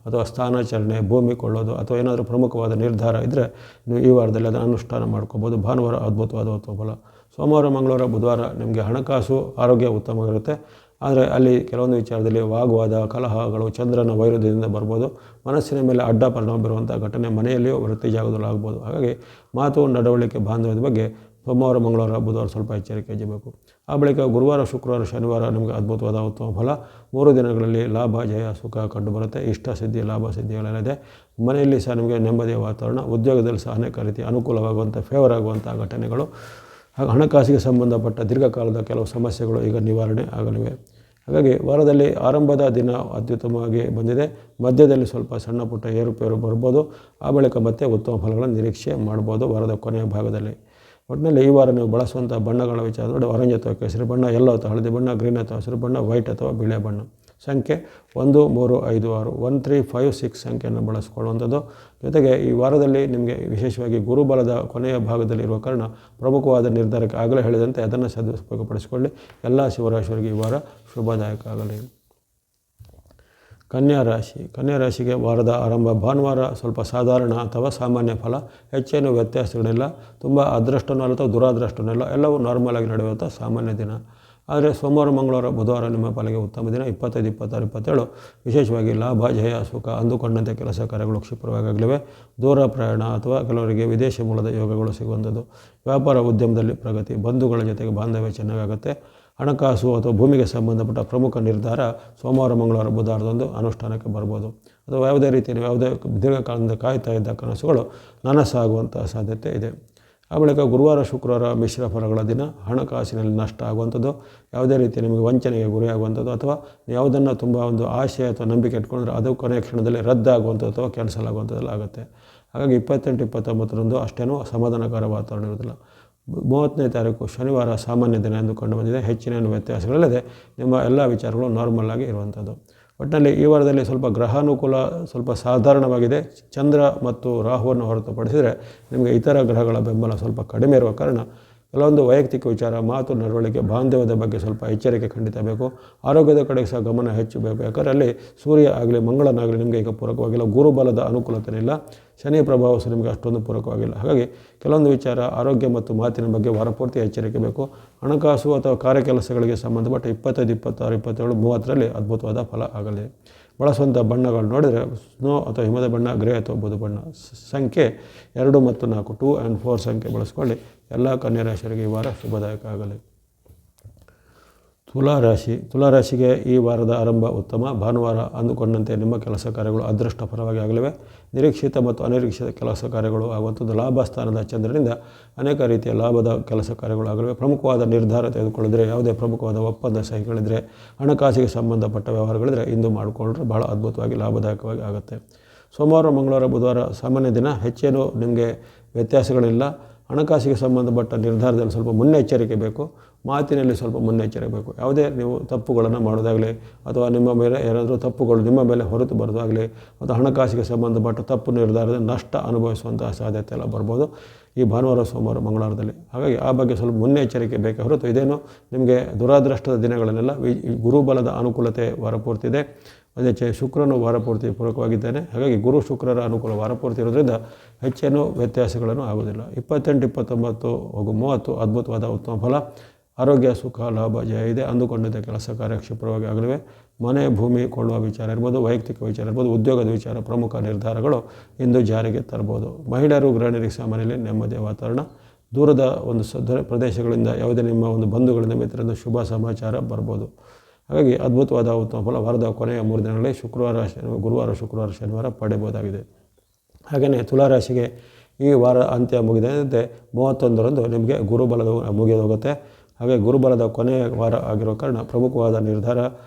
ಅಥವಾ ಸ್ಥಾನಾಚರಣೆ, ಭೂಮಿ ಕೊಳ್ಳೋದು ಅಥವಾ ಏನಾದರೂ ಪ್ರಮುಖವಾದ ನಿರ್ಧಾರ ಇದ್ದರೆ ನೀವು ಈ ವಾರದಲ್ಲಿ ಅದನ್ನು ಅನುಷ್ಠಾನ ಮಾಡ್ಕೋಬೋದು. ಭಾನುವಾರ ಅದ್ಭುತವಾದ ಉತ್ತಮ ಫಲ. ಸೋಮವಾರ ಮಂಗಳವಾರ ಬುಧವಾರ ನಿಮಗೆ ಹಣಕಾಸು ಆರೋಗ್ಯ ಉತ್ತಮವಾಗಿರುತ್ತೆ. ಆದರೆ ಅಲ್ಲಿ ಕೆಲವೊಂದು ವಿಚಾರದಲ್ಲಿ ವಾಗ್ವಾದ, ಕಲಹಗಳು, ಚಂದ್ರನ ವೈರುಧ್ಯದಿಂದ ಬರ್ಬೋದು. ಮನಸ್ಸಿನ ಮೇಲೆ ಅಡ್ಡ ಪರಿಣಾಮ ಬೀರುವಂಥ ಘಟನೆ ಮನೆಯಲ್ಲಿಯೂ ವೃತ್ತಿ ಜಾಗದಲ್ಲೂ ಆಗ್ಬೋದು. ಹಾಗಾಗಿ ಮಾತು ನಡವಳಿಕೆ ಬಾಂಧವ್ಯದ ಬಗ್ಗೆ ಸೋಮವಾರ ಮಂಗಳವಾರ ಬುಧವಾರ ಸ್ವಲ್ಪ ಎಚ್ಚರಿಕೆ ವಹಿಸಬೇಕು. ಆ ಬಳಿಕ ಗುರುವಾರ ಶುಕ್ರವಾರ ಶನಿವಾರ ನಿಮಗೆ ಅದ್ಭುತವಾದ ಉತ್ತಮ ಫಲ. 3 ದಿನಗಳಲ್ಲಿ ಲಾಭ ಜಯ ಸುಖ ಕಂಡುಬರುತ್ತೆ. ಇಷ್ಟ ಸಿದ್ಧಿ ಲಾಭ ಸಿದ್ಧಿಗಳೆಲ್ಲದೆ ಮನೆಯಲ್ಲಿ ಸಹ ನಿಮಗೆ ನೆಮ್ಮದಿಯ ವಾತಾವರಣ. ಉದ್ಯೋಗದಲ್ಲಿ ಸಹ ಅನೇಕ ರೀತಿ ಅನುಕೂಲವಾಗುವಂಥ ಫೇವರ್ ಆಗುವಂಥ ಘಟನೆಗಳು. ಹಾಗೂ ಹಣಕಾಸಿಗೆ ಸಂಬಂಧಪಟ್ಟ ದೀರ್ಘಕಾಲದ ಕೆಲವು ಸಮಸ್ಯೆಗಳು ಈಗ ನಿವಾರಣೆ ಆಗಲಿವೆ. ಹಾಗಾಗಿ ವಾರದಲ್ಲಿ ಆರಂಭದ ದಿನ ಅತ್ಯುತ್ತಮವಾಗಿ ಬಂದಿದೆ. ಮಧ್ಯದಲ್ಲಿ ಸ್ವಲ್ಪ ಸಣ್ಣ ಪುಟ್ಟ ಏರುಪೇರು ಬರ್ಬೋದು. ಆ ಬಳಿಕ ಮತ್ತೆ ಉತ್ತಮ ಫಲಗಳನ್ನು ನಿರೀಕ್ಷೆ ಮಾಡ್ಬೋದು ವಾರದ ಕೊನೆಯ ಭಾಗದಲ್ಲಿ. ಒಟ್ಟಿನಲ್ಲಿ ಈ ವಾರ ನೀವು ಬಳಸುವಂಥ ಬಣ್ಣಗಳ ವಿಚಾರ ನೋಡಿ, ಆರೆಂಜ್ ಅಥವಾ ಕೇಸರಿ ಬಣ್ಣ, ಯೆಲ್ಲೋ ಅಥವಾ ಹಳದಿ ಬಣ್ಣ, ಗ್ರೀನ್ ಅಥವಾ ಹಸಿರು ಬಣ್ಣ, ವೈಟ್ ಅಥವಾ ಬಿಳಿ ಬಣ್ಣ. ಸಂಖ್ಯೆ 1, 3, 5, 6, 1, 3, 5, 6 ಸಂಖ್ಯೆಯನ್ನು ಬಳಸಿಕೊಳ್ಳುವಂಥದ್ದು. ಜೊತೆಗೆ ಈ ವಾರದಲ್ಲಿ ನಿಮಗೆ ವಿಶೇಷವಾಗಿ ಗುರುಬಲದ ಕೊನೆಯ ಭಾಗದಲ್ಲಿ ಇರುವ ಕಾರಣ ಪ್ರಮುಖವಾದ ನಿರ್ಧಾರಕ್ಕೆ ಆಗಲೇ ಹೇಳಿದಂತೆ ಅದನ್ನು ಸದುಪಯೋಗಪಡಿಸಿಕೊಳ್ಳಿ. ಎಲ್ಲ ಶಿವರಾಶಿಯವರಿಗೆ ಈ ವಾರ ಶುಭದಾಯಕ ಆಗಲಿ. ಕನ್ಯಾ ರಾಶಿ. ಕನ್ಯಾ ರಾಶಿಗೆ ವಾರದ ಆರಂಭ ಭಾನುವಾರ ಸ್ವಲ್ಪ ಸಾಧಾರಣ ಅಥವಾ ಸಾಮಾನ್ಯ ಫಲ. ಹೆಚ್ಚೇನು ವ್ಯತ್ಯಾಸಗಳಿಲ್ಲ. ತುಂಬ ಅದೃಷ್ಟನೂ ಅಲ್ಲ ಅಥವಾ ದುರಾದೃಷ್ಟನೂ ಇಲ್ಲ. ಎಲ್ಲವೂ ನಾರ್ಮಲ್ ಆಗಿ ನಡೆಯುವಂಥ ಸಾಮಾನ್ಯ ದಿನ. ಆದರೆ ಸೋಮವಾರ ಮಂಗಳವಾರ ಬುಧವಾರ ನಿಮ್ಮ ಪಾಲಿಗೆ ಉತ್ತಮ ದಿನ. 25, 26, 27 ವಿಶೇಷವಾಗಿ ಲಾಭ, ಜಯ, ಸುಖ, ಅಂದುಕೊಂಡಂತೆ ಕೆಲಸ ಕಾರ್ಯಗಳು ಕ್ಷಿಪ್ರವಾಗಲಿವೆ. ದೂರ ಪ್ರಯಾಣ ಅಥವಾ ಕೆಲವರಿಗೆ ವಿದೇಶಿ ಮೂಲದ ಯೋಗಗಳು ಸಿಗುವಂಥದ್ದು. ವ್ಯಾಪಾರ ಉದ್ಯಮದಲ್ಲಿ ಪ್ರಗತಿ, ಬಂಧುಗಳ ಜೊತೆಗೆ ಬಾಂಧವ್ಯ ಚೆನ್ನಾಗಾಗುತ್ತೆ. ಹಣಕಾಸು ಅಥವಾ ಭೂಮಿಗೆ ಸಂಬಂಧಪಟ್ಟ ಪ್ರಮುಖ ನಿರ್ಧಾರ ಸೋಮವಾರ ಮಂಗಳವಾರ ಬುಧವಾರದಂದು ಅನುಷ್ಠಾನಕ್ಕೆ ಬರ್ಬೋದು. ಅಥವಾ ಯಾವುದೇ ರೀತಿಯಲ್ಲಿ ಯಾವುದೇ ದೀರ್ಘಕಾಲದಿಂದ ಕಾಯ್ತಾ ಇದ್ದ ಕನಸುಗಳು ನನಸಾಗುವಂಥ ಸಾಧ್ಯತೆ ಇದೆ. ಆ ಬಳಿಕ ಗುರುವಾರ ಶುಕ್ರವಾರ ಮಿಶ್ರ ಫಲಗಳ ದಿನ. ಹಣಕಾಸಿನಲ್ಲಿ ನಷ್ಟ ಆಗುವಂಥದ್ದು, ಯಾವುದೇ ರೀತಿ ನಿಮಗೆ ವಂಚನೆಗೆ ಗುರಿಯಾಗುವಂಥದ್ದು ಅಥವಾ ಯಾವುದನ್ನು ತುಂಬ ಒಂದು ಆಶೆ ಅಥವಾ ನಂಬಿಕೆ ಇಟ್ಕೊಂಡ್ರೆ ಅದು ಕೊನೆಯ ಕ್ಷಣದಲ್ಲಿ ರದ್ದಾಗುವಂಥದ್ದು ಅಥವಾ ಕ್ಯಾನ್ಸಲ್ ಆಗುವಂಥದ್ದೆಲ್ಲ ಆಗುತ್ತೆ. ಹಾಗಾಗಿ 28, 29ರಂದು ಅಷ್ಟೇನೂ ಸಮಾಧಾನಕರ ವಾತಾವರಣ ಇರೋದಿಲ್ಲ. 30ನೇ ತಾರೀಕು ಶನಿವಾರ ಸಾಮಾನ್ಯ ದಿನ ಎಂದು ಕಂಡು ಬಂದಿದೆ. ಹೆಚ್ಚಿನ ವ್ಯತ್ಯಾಸಗಳಿಲ್ಲದೆ ನಿಮ್ಮ ಎಲ್ಲ ವಿಚಾರಗಳು ನಾರ್ಮಲ್ ಆಗಿ ಇರುವಂಥದ್ದು. ಒಟ್ಟಿನಲ್ಲಿ ಈ ವಾರದಲ್ಲಿ ಸ್ವಲ್ಪ ಗ್ರಹಾನುಕೂಲ ಸ್ವಲ್ಪ ಸಾಧಾರಣವಾಗಿದೆ. ಚಂದ್ರ ಮತ್ತು ರಾಹುವನ್ನು ಹೊರತುಪಡಿಸಿದರೆ ನಿಮಗೆ ಇತರ ಗ್ರಹಗಳ ಬೆಂಬಲ ಸ್ವಲ್ಪ ಕಡಿಮೆ ಇರುವ ಕಾರಣ ಕೆಲವೊಂದು ವೈಯಕ್ತಿಕ ವಿಚಾರ, ಮಾತು, ನಡವಳಿಕೆ, ಬಾಂಧವ್ಯದ ಬಗ್ಗೆ ಸ್ವಲ್ಪ ಎಚ್ಚರಿಕೆ ಖಂಡಿತ ಬೇಕು. ಆರೋಗ್ಯದ ಕಡೆಗೆ ಸಹ ಗಮನ ಹೆಚ್ಚು ಬೇಕು. ಯಾಕಂದರೆ ಅಲ್ಲಿ ಸೂರ್ಯ ಆಗಲಿ ಮಂಗಳನಾಗಲಿ ನಿಮಗೆ ಈಗ ಪೂರಕವಾಗಿಲ್ಲ. ಗುರುಬಲದ ಅನುಕೂಲತೆ ಇಲ್ಲ. ಶನಿ ಪ್ರಭಾವ ಸಹ ನಿಮಗೆ ಅಷ್ಟೊಂದು ಪೂರಕವಾಗಿಲ್ಲ. ಹಾಗಾಗಿ ಕೆಲವೊಂದು ವಿಚಾರ, ಆರೋಗ್ಯ ಮತ್ತು ಮಾತಿನ ಬಗ್ಗೆ ವಾರಪೂರ್ತಿ ಎಚ್ಚರಿಕೆ ಬೇಕು. ಹಣಕಾಸು ಅಥವಾ ಕಾರ್ಯಕೆಲಸಗಳಿಗೆ ಸಂಬಂಧಪಟ್ಟ 25, 26, 27, 30ರಲ್ಲಿ ಅದ್ಭುತವಾದ ಫಲ ಆಗಲಿದೆ. ಬಳಸುವಂಥ ಬಣ್ಣಗಳು ನೋಡಿದರೆ ಸ್ನೋ ಅಥವಾ ಹಿಮದ ಬಣ್ಣ, ಗ್ರೇ ಅಥವಾ ಬೂದು ಬಣ್ಣ. ಸಂಖ್ಯೆ 2 ಮತ್ತು 4, 2 and 4 ಸಂಖ್ಯೆ ಬಳಸ್ಕೊಳ್ಳಿ. ಎಲ್ಲ ಕನ್ಯಾ ರಾಶಿಯವರಿಗೆ ಈ ವಾರ ಶುಭದಾಯಕ ಆಗಲಿ. ತುಲಾರಾಶಿಗೆ ಈ ವಾರದ ಆರಂಭ ಉತ್ತಮ. ಭಾನುವಾರ ಅಂದುಕೊಂಡಂತೆ ನಿಮ್ಮ ಕೆಲಸ ಕಾರ್ಯಗಳು ಅದೃಷ್ಟ ಪರವಾಗಿ ಆಗಲಿವೆ. ನಿರೀಕ್ಷಿತ ಮತ್ತು ಅನಿರೀಕ್ಷಿತ ಕೆಲಸ ಕಾರ್ಯಗಳು ಆಗುವಂಥದ್ದು. ಲಾಭ ಸ್ಥಾನದ ಚಂದ್ರನಿಂದ ಅನೇಕ ರೀತಿಯ ಲಾಭದ ಕೆಲಸ ಕಾರ್ಯಗಳು ಆಗಲಿವೆ. ಪ್ರಮುಖವಾದ ನಿರ್ಧಾರ ತೆಗೆದುಕೊಳ್ಳಿದ್ರೆ, ಯಾವುದೇ ಪ್ರಮುಖವಾದ ಒಪ್ಪಂದ ಸಹಿಗಳಿದ್ರೆ, ಹಣಕಾಸಿಗೆ ಸಂಬಂಧಪಟ್ಟ ವ್ಯವಹಾರಗಳಿದ್ರೆ ಇಂದು ಮಾಡಿಕೊಂಡ್ರೆ ಬಹಳ ಅದ್ಭುತವಾಗಿ ಲಾಭದಾಯಕವಾಗಿ ಆಗುತ್ತೆ. ಸೋಮವಾರ ಮಂಗಳವಾರ ಬುಧವಾರ ಸಾಮಾನ್ಯ ದಿನ. ಹೆಚ್ಚೇನು ನಿಮಗೆ ವ್ಯತ್ಯಾಸಗಳಿಲ್ಲ. ಹಣಕಾಸಿಗೆ ಸಂಬಂಧಪಟ್ಟ ನಿರ್ಧಾರದಲ್ಲಿ ಸ್ವಲ್ಪ ಮುನ್ನೆಚ್ಚರಿಕೆ ಬೇಕು. ಮಾತಿನಲ್ಲಿ ಸ್ವಲ್ಪ ಮುನ್ನೆಚ್ಚರಿಕೆ ಬೇಕು. ಯಾವುದೇ ನೀವು ತಪ್ಪುಗಳನ್ನು ಮಾಡೋದಾಗಲಿ ಅಥವಾ ನಿಮ್ಮ ಮೇಲೆ ಏನಾದರೂ ತಪ್ಪುಗಳು ನಿಮ್ಮ ಮೇಲೆ ಹೊರತು ಬರೋದಾಗಲಿ ಅಥವಾ ಹಣಕಾಸಿಗೆ ಸಂಬಂಧಪಟ್ಟ ತಪ್ಪು ನಿರ್ಧಾರದ ನಷ್ಟ ಅನುಭವಿಸುವಂತಹ ಸಾಧ್ಯತೆ ಎಲ್ಲ ಬರ್ಬೋದು ಈ ಭಾನುವಾರ, ಸೋಮವಾರ, ಮಂಗಳವಾರದಲ್ಲಿ. ಹಾಗಾಗಿ ಆ ಬಗ್ಗೆ ಸ್ವಲ್ಪ ಮುನ್ನೆಚ್ಚರಿಕೆ ಬೇಕೇ ಹೊರತು ಇದೇನು ನಿಮಗೆ ದುರಾದೃಷ್ಟದ ದಿನಗಳನ್ನೆಲ್ಲ. ಗುರುಬಲದ ಅನುಕೂಲತೆ ವಾರಪೂರ್ತಿ ಇದೆ. ಅದೇ ಶುಕ್ರನು ವಾರಪೂರ್ತಿ ಪೂರಕವಾಗಿದ್ದಾನೆ. ಹಾಗಾಗಿ ಗುರು ಶುಕ್ರರ ಅನುಕೂಲ ವಾರಪೂರ್ತಿ ಇರೋದ್ರಿಂದ ಹೆಚ್ಚೇನು ವ್ಯತ್ಯಾಸಗಳನ್ನು ಆಗೋದಿಲ್ಲ. 28, 29 ಹಾಗೂ 30 ಅದ್ಭುತವಾದ ಉತ್ತಮ ಫಲ. ಆರೋಗ್ಯ, ಸುಖ, ಲಾಭ, ಜಯ ಇದೆ. ಅಂದುಕೊಂಡಂತೆ ಕೆಲಸ ಕಾರ್ಯ ಕ್ಷಿಪ್ರವಾಗಿ ಆಗಲಿವೆ. ಮನೆ, ಭೂಮಿ ಕೊಳ್ಳುವ ವಿಚಾರ ಇರ್ಬೋದು, ವೈಯಕ್ತಿಕ ವಿಚಾರ ಇರ್ಬೋದು, ಉದ್ಯೋಗದ ವಿಚಾರ, ಪ್ರಮುಖ ನಿರ್ಧಾರಗಳು ಇಂದು ಜಾರಿಗೆ ತರಬಹುದು. ಮಹಿಳೆಯರು, ಗೃಹಿಣಿಯರಿಗೆ ಸಾಮಾನ್ಯದಲ್ಲಿ ನೆಮ್ಮದಿಯ ವಾತಾವರಣ. ದೂರದ ಒಂದು ಪ್ರದೇಶಗಳಿಂದ ಯಾವುದೇ ನಿಮ್ಮ ಒಂದು ಬಂಧುಗಳಿಂದ ಮಿತ್ರರಿಂದ ಶುಭ ಸಮಾಚಾರ ಬರ್ಬೋದು. ಹಾಗಾಗಿ ಅದ್ಭುತವಾದ ಉತ್ತಮ ಫಲ ವಾರದ ಕೊನೆಯ 3 ದಿನಗಳಲ್ಲಿ ಗುರುವಾರ, ಶುಕ್ರವಾರ, ಶನಿವಾರ ಪಡೆಯಬಹುದಾಗಿದೆ. ಹಾಗೆಯೇ ತುಲಾರಾಶಿಗೆ ಈ ವಾರ ಅಂತ್ಯ ಮುಗಿದಂತೆ 31ರಂದು ನಿಮಗೆ ಗುರುಬಲದ ಮುಗಿದು ಹೋಗುತ್ತೆ. ಹಾಗೆ ಗುರುಬಲದ ಕೊನೆಯ ವಾರ ಆಗಿರೋ ಕಾರಣ ಪ್ರಮುಖವಾದ ನಿರ್ಧಾರ,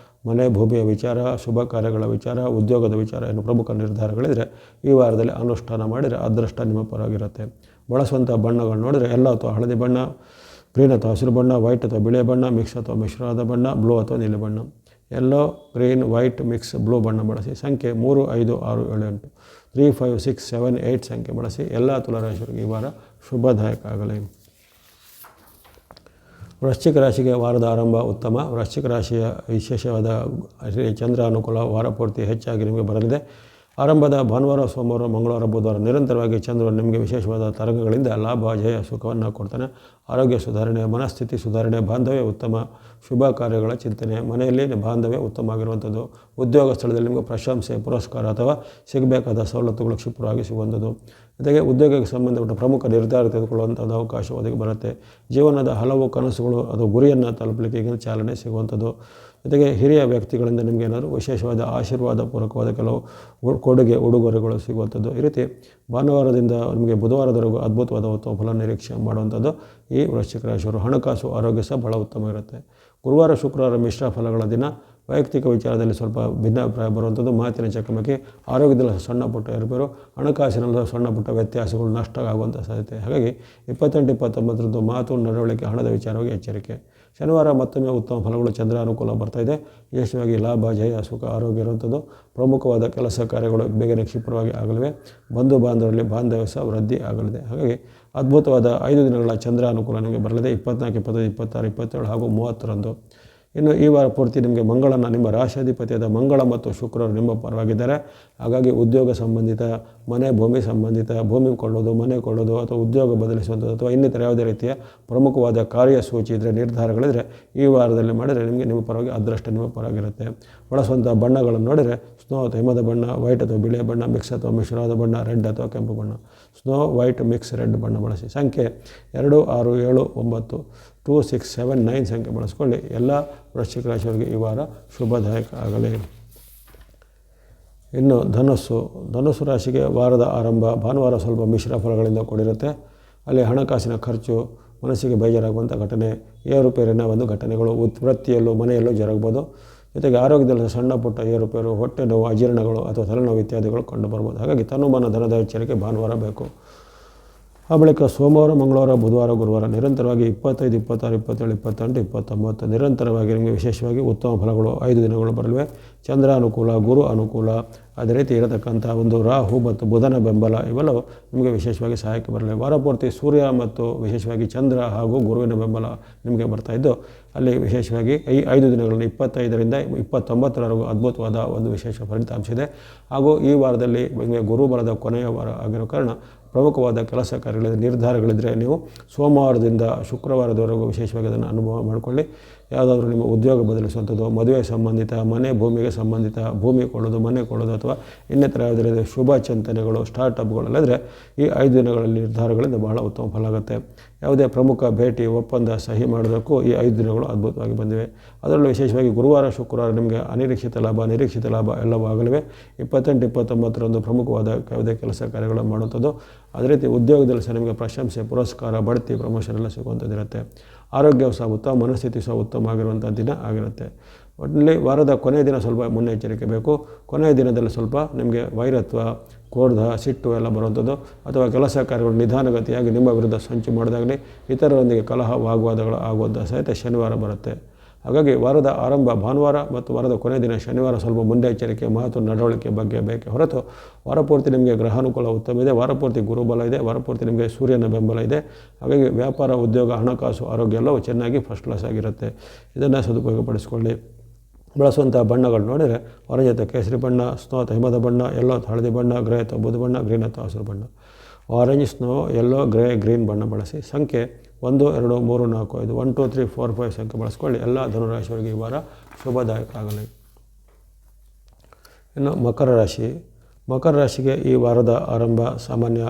ಮನೆ, ಭೂಮಿಯ ವಿಚಾರ, ಶುಭ ಕಾರ್ಯಗಳ ವಿಚಾರ, ಉದ್ಯೋಗದ ವಿಚಾರ ಏನು ಪ್ರಮುಖ ನಿರ್ಧಾರಗಳಿದ್ರೆ ಈ ವಾರದಲ್ಲಿ ಅನುಷ್ಠಾನ ಮಾಡಿದರೆ ಅದೃಷ್ಟ ನಿಮ್ಮ ಪರವಾಗಿರುತ್ತೆ. ಬಳಸುವಂಥ ಬಣ್ಣಗಳು ನೋಡಿದರೆ ಎಲ್ಲ ಅಥವಾ ಹಳದಿ ಬಣ್ಣ, ಗ್ರೀನ್ ಅಥವಾ ಹಸಿರು ಬಣ್ಣ, ವೈಟ್ ಅಥವಾ ಬಿಳಿಯ ಬಣ್ಣ, ಮಿಕ್ಸ್ ಅಥವಾ ಮಿಶ್ರವಾದ ಬಣ್ಣ, ಬ್ಲೂ ಅಥವಾ ನೀಲಿ ಬಣ್ಣ. Yellow, green, white, mix, blue ಬಣ್ಣ ಬಳಸಿ. ಸಂಖ್ಯೆ 3, 5, 6, 7, 8, 3, 5, 6, 7, 8 ಸಂಖ್ಯೆ ಬಳಸಿ. ಎಲ್ಲ ತುಲಾರಾಶಿಯವರಿಗೆ ಈ ವಾರ ಶುಭದಾಯಕ ಆಗಲಿ. ವೃಶ್ಚಿಕ ರಾಶಿಗೆ ವಾರದ ಆರಂಭ ಉತ್ತಮ. ವೃಶ್ಚಿಕ ರಾಶಿಯ ವಿಶೇಷವಾದ ಚಂದ್ರ ಅನುಕೂಲ ವಾರಪೂರ್ತಿ ಹೆಚ್ಚಾಗಿ ನಿಮಗೆ ಬರಲಿದೆ. ಆರಂಭದ ಭಾನುವಾರ, ಸೋಮವಾರ, ಮಂಗಳವಾರ, ಬುಧವಾರ ನಿರಂತರವಾಗಿ ಚಂದ್ರನು ನಿಮಗೆ ವಿಶೇಷವಾದ ತರಂಗಗಳಿಂದ ಲಾಭ, ಜಯ, ಸುಖವನ್ನು ಕೊಡ್ತಾನೆ. ಆರೋಗ್ಯ ಸುಧಾರಣೆ, ಮನಸ್ಥಿತಿ ಸುಧಾರಣೆ, ಬಾಂಧವ್ಯ ಉತ್ತಮ, ಶುಭ ಕಾರ್ಯಗಳ ಚಿಂತನೆ, ಮನೆಯಲ್ಲಿ ಬಾಂಧವ್ಯ ಉತ್ತಮ ಆಗಿರುವಂಥದ್ದು. ಉದ್ಯೋಗ ಸ್ಥಳದಲ್ಲಿ ನಿಮಗೆ ಪ್ರಶಂಸೆ, ಪುರಸ್ಕಾರ ಅಥವಾ ಸಿಗಬೇಕಾದ ಸವಲತ್ತುಗಳು ಕ್ಷಿಪ್ರವಾಗಿ ಸಿಗುವಂಥದ್ದು. ಜೊತೆಗೆ ಉದ್ಯೋಗಕ್ಕೆ ಸಂಬಂಧಪಟ್ಟ ಪ್ರಮುಖ ನಿರ್ಧಾರ ತೆಗೆದುಕೊಳ್ಳುವಂಥದ್ದು ಅವಕಾಶ ಒದಗಿ ಬರುತ್ತೆ. ಜೀವನದ ಹಲವು ಕನಸುಗಳು ಅದು ಗುರಿಯನ್ನು ತಲುಪಲಿಕ್ಕೆ ಈಗ ಚಾಲನೆ ಸಿಗುವಂಥದ್ದು. ಜೊತೆಗೆ ಹಿರಿಯ ವ್ಯಕ್ತಿಗಳಿಂದ ನಿಮಗೆ ಏನಾದರೂ ವಿಶೇಷವಾದ ಆಶೀರ್ವಾದ ಪೂರ್ವಕವಾದ ಕೆಲವು ಕೊಡುಗೆ, ಉಡುಗೊರೆಗಳು ಸಿಗುವಂಥದ್ದು. ಈ ರೀತಿ ಭಾನುವಾರದಿಂದ ನಿಮಗೆ ಬುಧವಾರದವರೆಗೂ ಅದ್ಭುತವಾದ ಉತ್ತಮ ಫಲ ನಿರೀಕ್ಷೆ ಮಾಡುವಂಥದ್ದು ಈ ವೃಶ್ಚಿಕ ರಾಶಿಯವರು. ಹಣಕಾಸು, ಆರೋಗ್ಯ ಸಹ ಬಹಳ ಉತ್ತಮ ಇರುತ್ತೆ. ಗುರುವಾರ, ಶುಕ್ರವಾರ ಮಿಶ್ರ ಫಲಗಳ ದಿನ. ವೈಯಕ್ತಿಕ ವಿಚಾರದಲ್ಲಿ ಸ್ವಲ್ಪ ಭಿನ್ನಾಭಿಪ್ರಾಯ ಬರುವಂಥದ್ದು, ಮಾತಿನ ಚಕಮಕಿ, ಆರೋಗ್ಯದಲ್ಲಿ ಸಣ್ಣ ಪುಟ್ಟ ಏರುಪೇರು, ಹಣಕಾಸಿನಲ್ಲಿ ಸಣ್ಣ ಪುಟ್ಟ ವ್ಯತ್ಯಾಸಗಳು ನಷ್ಟ ಆಗುವಂಥ ಸಾಧ್ಯತೆ. ಹಾಗಾಗಿ 28, 29ರಂದು ಮಾತು, ನಡವಳಿಕೆ, ಹಣದ ವಿಚಾರವಾಗಿ ಎಚ್ಚರಿಕೆ. ಶನಿವಾರ ಮತ್ತೊಮ್ಮೆ ಉತ್ತಮ ಫಲಗಳು, ಚಂದ್ರ ಅನುಕೂಲ ಬರ್ತಾಯಿದೆ. ವಿಶೇಷವಾಗಿ ಲಾಭ, ಜಯ, ಸುಖ, ಆರೋಗ್ಯ ಇರುವಂಥದ್ದು. ಪ್ರಮುಖವಾದ ಕೆಲಸ ಕಾರ್ಯಗಳು ಬೇಗನೆ ಕ್ಷಿಪ್ರವಾಗಿ ಆಗಲಿವೆ. ಬಂಧು ಬಾಂಧವರಲ್ಲಿ ಬಾಂಧವ್ಯ ಸಹ ವೃದ್ಧಿ ಆಗಲಿದೆ. ಹಾಗಾಗಿ ಅದ್ಭುತವಾದ 5 ದಿನಗಳ ಚಂದ್ರ ಅನುಕೂಲ ನಿಮಗೆ ಬರಲಿದೆ. 24, 25, 26, 27 ಹಾಗೂ 30ರಂದು. ಇನ್ನು ಈ ವಾರ ಪೂರ್ತಿ ನಿಮಗೆ ಮಂಗಳನ ನಿಮ್ಮ ರಾಶಿಯಾಧಿಪತಿಯಾದ ಮಂಗಳ ಮತ್ತು ಶುಕ್ರರು ನಿಮ್ಮ ಪರವಾಗಿದ್ದಾರೆ. ಹಾಗಾಗಿ ಉದ್ಯೋಗ ಸಂಬಂಧಿತ, ಮನೆ ಭೂಮಿ ಸಂಬಂಧಿತ, ಭೂಮಿ ಕೊಳ್ಳೋದು, ಮನೆ ಕೊಳ್ಳೋದು ಅಥವಾ ಉದ್ಯೋಗ ಬದಲಿಸುವಂಥದ್ದು ಅಥವಾ ಇನ್ನಿತರ ಯಾವುದೇ ರೀತಿಯ ಪ್ರಮುಖವಾದ ಕಾರ್ಯಸೂಚಿ ಇದ್ದರೆ, ನಿರ್ಧಾರಗಳಿದ್ದರೆ ಈ ವಾರದಲ್ಲಿ ಮಾಡಿದರೆ ನಿಮಗೆ ನಿಮ್ಮ ಪರವಾಗಿ ಅದೃಷ್ಟ ನಿಮ್ಮ ಪರವಾಗಿರುತ್ತೆ. ಬಳಸುವಂಥ ಬಣ್ಣಗಳನ್ನು ನೋಡಿದರೆ ಸ್ನೋ ಅಥವಾ ಹಿಮದ ಬಣ್ಣ, ವೈಟ್ ಅಥವಾ ಬಿಳಿಯ ಬಣ್ಣ, ಮಿಕ್ಸ್ ಅಥವಾ ಮಿಶ್ರವಾದ ಬಣ್ಣ, ರೆಡ್ ಅಥವಾ ಕೆಂಪು ಬಣ್ಣ. ಸ್ನೋ, ವೈಟ್, ಮಿಕ್ಸ್, ರೆಡ್ ಬಣ್ಣ ಬಳಸಿ. ಸಂಖ್ಯೆ 2, 6, 7, 9, 2, 6, 7, 9 ಸಂಖ್ಯೆ ಬಳಸ್ಕೊಳ್ಳಿ. ಎಲ್ಲ ವೃಶ್ಚಿಕ ರಾಶಿಯವರಿಗೆ ಈ ವಾರ ಶುಭದಾಯಕ ಆಗಲಿ. ಇನ್ನು ಧನುಸ್ಸು ರಾಶಿಗೆ ವಾರದ ಆರಂಭ ಭಾನುವಾರ ಸ್ವಲ್ಪ ಮಿಶ್ರ ಫಲಗಳಿಂದ ಕೂಡಿರುತ್ತೆ. ಅಲ್ಲಿ ಹಣಕಾಸಿನ ಖರ್ಚು, ಮನಸ್ಸಿಗೆ ಬೇಜಾರಾಗುವಂಥ ಘಟನೆ, ಏರುಪೇರಿನ ಒಂದು ಘಟನೆಗಳು ವೃತ್ತಿಯಲ್ಲೂ ಮನೆಯಲ್ಲೂ ಜರುಗಬಹುದು. ಜೊತೆಗೆ ಆರೋಗ್ಯದಲ್ಲಿ ಸಣ್ಣ ಪುಟ್ಟ ಏರುಪೇರು, ಹೊಟ್ಟೆ ನೋವು, ಅಜೀರ್ಣಗಳು ಅಥವಾ ತಲೆನೋವು ಇತ್ಯಾದಿಗಳು ಕಂಡುಬರ್ಬೋದು. ಹಾಗಾಗಿ ತನುಮನ ಧನದ ಎಚ್ಚರಿಕೆ ಭಾನುವಾರ ಬೇಕು. ಆ ಬಳಿಕ ಸೋಮವಾರ, ಮಂಗಳವಾರ, ಬುಧವಾರ, ಗುರುವಾರ ನಿರಂತರವಾಗಿ 25, 26, 27, 28, 29 ನಿರಂತರವಾಗಿ ನಿಮಗೆ ವಿಶೇಷವಾಗಿ ಉತ್ತಮ ಫಲಗಳು 5 ದಿನಗಳು ಬರಲಿವೆ. ಚಂದ್ರ ಅನುಕೂಲ, ಗುರು ಅನುಕೂಲ, ಅದೇ ರೀತಿ ಇರತಕ್ಕಂಥ ಒಂದು ರಾಹು ಮತ್ತು ಬುಧನ ಬೆಂಬಲ ಇವೆಲ್ಲವೂ ನಿಮಗೆ ವಿಶೇಷವಾಗಿ ಸಹಾಯಕ್ಕೆ ಬರಲಿವೆ. ವಾರ ಪೂರ್ತಿ ಸೂರ್ಯ ಮತ್ತು ವಿಶೇಷವಾಗಿ ಚಂದ್ರ ಹಾಗೂ ಗುರುವಿನ ಬೆಂಬಲ ನಿಮಗೆ ಬರ್ತಾಯಿದ್ದು, ಅಲ್ಲಿ ವಿಶೇಷವಾಗಿ ಈ 5 ದಿನಗಳಲ್ಲಿ 25ರಿಂದ 29ರವರೆಗೂ ಅದ್ಭುತವಾದ ಒಂದು ವಿಶೇಷ ಫಲಿತಾಂಶ ಇದೆ. ಹಾಗೂ ಈ ವಾರದಲ್ಲಿ ನಿಮಗೆ ಗುರುಬಲದ ಕೊನೆಯ ವಾರ ಆಗಿರೋ ಕಾರಣ ಪ್ರಮುಖವಾದ ಕೆಲಸ ಕಾರ್ಯಗಳಿದ್ದರೆ, ನಿರ್ಧಾರಗಳಿದ್ದರೆ ನೀವು ಸೋಮವಾರದಿಂದ ಶುಕ್ರವಾರದವರೆಗೂ ವಿಶೇಷವಾಗಿ ಅದನ್ನು ಅನುಭವ ಮಾಡಿಕೊಳ್ಳಿ. ಯಾವುದಾದ್ರೂ ನಿಮ್ಮ ಉದ್ಯೋಗ ಬದಲಿಸುವಂಥದ್ದು, ಮದುವೆ ಸಂಬಂಧಿತ, ಮನೆ ಭೂಮಿಗೆ ಸಂಬಂಧಿತ, ಭೂಮಿ ಕೊಳ್ಳೋದು, ಮನೆ ಕೊಳ್ಳೋದು ಅಥವಾ ಇನ್ನಿತರ ಯಾವುದೇ ಶುಭ ಚಿಂತನೆಗಳು, ಸ್ಟಾರ್ಟಪ್ಗಳಲ್ಲಿದ್ದರೆ ಈ 5 ದಿನಗಳಲ್ಲಿ ನಿರ್ಧಾರಗಳಿಂದ ಬಹಳ ಉತ್ತಮ ಫಲ ಆಗುತ್ತೆ. ಯಾವುದೇ ಪ್ರಮುಖ ಭೇಟಿ, ಒಪ್ಪಂದ, ಸಹಿ ಮಾಡೋದಕ್ಕೂ ಈ 5 ದಿನಗಳು ಅದ್ಭುತವಾಗಿ ಬಂದಿವೆ. ಅದರಲ್ಲೂ ವಿಶೇಷವಾಗಿ ಗುರುವಾರ, ಶುಕ್ರವಾರ ನಿಮಗೆ ಅನಿರೀಕ್ಷಿತ ಲಾಭ, ನಿರೀಕ್ಷಿತ ಲಾಭ ಎಲ್ಲವೂ ಆಗಲಿವೆ. 28, 29ರಂದು ಪ್ರಮುಖವಾದ ಯಾವುದೇ ಕೆಲಸ ಕಾರ್ಯಗಳು ಮಾಡುವಂಥದ್ದು. ಅದೇ ರೀತಿ ಉದ್ಯೋಗದಲ್ಲಿ ಸಹ ನಿಮಗೆ ಪ್ರಶಂಸೆ, ಪುರಸ್ಕಾರ, ಬಡ್ತಿ, ಪ್ರಮೋಷನ್ ಎಲ್ಲ ಸಿಗುವಂಥದ್ದಿರುತ್ತೆ. ಆರೋಗ್ಯವು ಸಹ ಉತ್ತಮ, ಮನಸ್ಥಿತಿ ಸಹ ಉತ್ತಮ ಆಗಿರುವಂಥ ದಿನ ಆಗಿರುತ್ತೆ. ಒಟ್ಟಿನಲ್ಲಿ ವಾರದ ಕೊನೆಯ ದಿನ ಸ್ವಲ್ಪ ಮುನ್ನೆಚ್ಚರಿಕೆ ಬೇಕು. ಕೊನೆಯ ದಿನದಲ್ಲಿ ಸ್ವಲ್ಪ ನಿಮಗೆ ವೈರತ್ವ, ಕ್ರೋಧ, ಸಿಟ್ಟು ಎಲ್ಲ ಬರುವಂಥದ್ದು ಅಥವಾ ಕೆಲಸ ಕಾರ್ಯಗಳು ನಿಧಾನಗತಿಯಾಗಿ ನಿಮ್ಮ ವಿರುದ್ಧ ಸಂಚು ಮಾಡೋದಾಗಲಿ, ಇತರರೊಂದಿಗೆ ಕಲಹ, ವಾಗ್ವಾದಗಳು ಆಗುವಂಥ ಸಹಿತ ಶನಿವಾರ ಬರುತ್ತೆ. ಹಾಗಾಗಿ ವಾರದ ಆರಂಭ ಭಾನುವಾರ ಮತ್ತು ವಾರದ ಕೊನೆಯ ದಿನ ಶನಿವಾರ ಸ್ವಲ್ಪ ಮುನ್ನೆಚ್ಚರಿಕೆ, ಮಾತು, ನಡವಳಿಕೆ ಬಗ್ಗೆ ಬೇಕೆ ಹೊರತು ವಾರಪೂರ್ತಿ ನಿಮಗೆ ಗ್ರಹಾನುಕೂಲ ಉತ್ತಮ ಇದೆ, ವಾರಪೂರ್ತಿ ಗುರುಬಲ ಇದೆ, ವಾರಪೂರ್ತಿ ನಿಮಗೆ ಸೂರ್ಯನ ಬೆಂಬಲ ಇದೆ. ಹಾಗಾಗಿ ವ್ಯಾಪಾರ, ಉದ್ಯೋಗ, ಹಣಕಾಸು, ಆರೋಗ್ಯ ಎಲ್ಲವೂ ಚೆನ್ನಾಗಿ ಫಸ್ಟ್ ಕ್ಲಾಸ್ ಆಗಿರುತ್ತೆ. ಇದನ್ನು ಸದುಪಯೋಗಪಡಿಸ್ಕೊಳ್ಳಿ. ಬಳಸುವಂಥ ಬಣ್ಣಗಳು ನೋಡಿದರೆ ಆರೆಂಜ್ ಅಥವಾ ಕೇಸರಿ ಬಣ್ಣ, ಸ್ನೋ ಅಥವಾ ಹಿಮದ ಬಣ್ಣ, ಯೆಲ್ಲೋ ಅಥವಾ ಹಳದಿ ಬಣ್ಣ, ಗ್ರೇ ಅಥವಾ ಬೂದು ಬಣ್ಣ, ಗ್ರೀನ್ ಅಥವಾ ಹಸಿರು ಬಣ್ಣ. Orange, snow, yellow, grey, green ಬಣ್ಣ ಬಳಸಿ. ಸಂಖ್ಯೆ 1, 2, 3, 4, 5 1, 2, 3, 4, 5 ಸಂಖ್ಯೆ ಬಳಸ್ಕೊಳ್ಳಿ. ಎಲ್ಲ ಧನುರಾಶಿಯವರಿಗೆ ಈ ವಾರ ಶುಭದಾಯಕ ಆಗಲಿ. ಇನ್ನು ಮಕರ ರಾಶಿಗೆ ಈ ವಾರದ ಆರಂಭ ಸಾಮಾನ್ಯ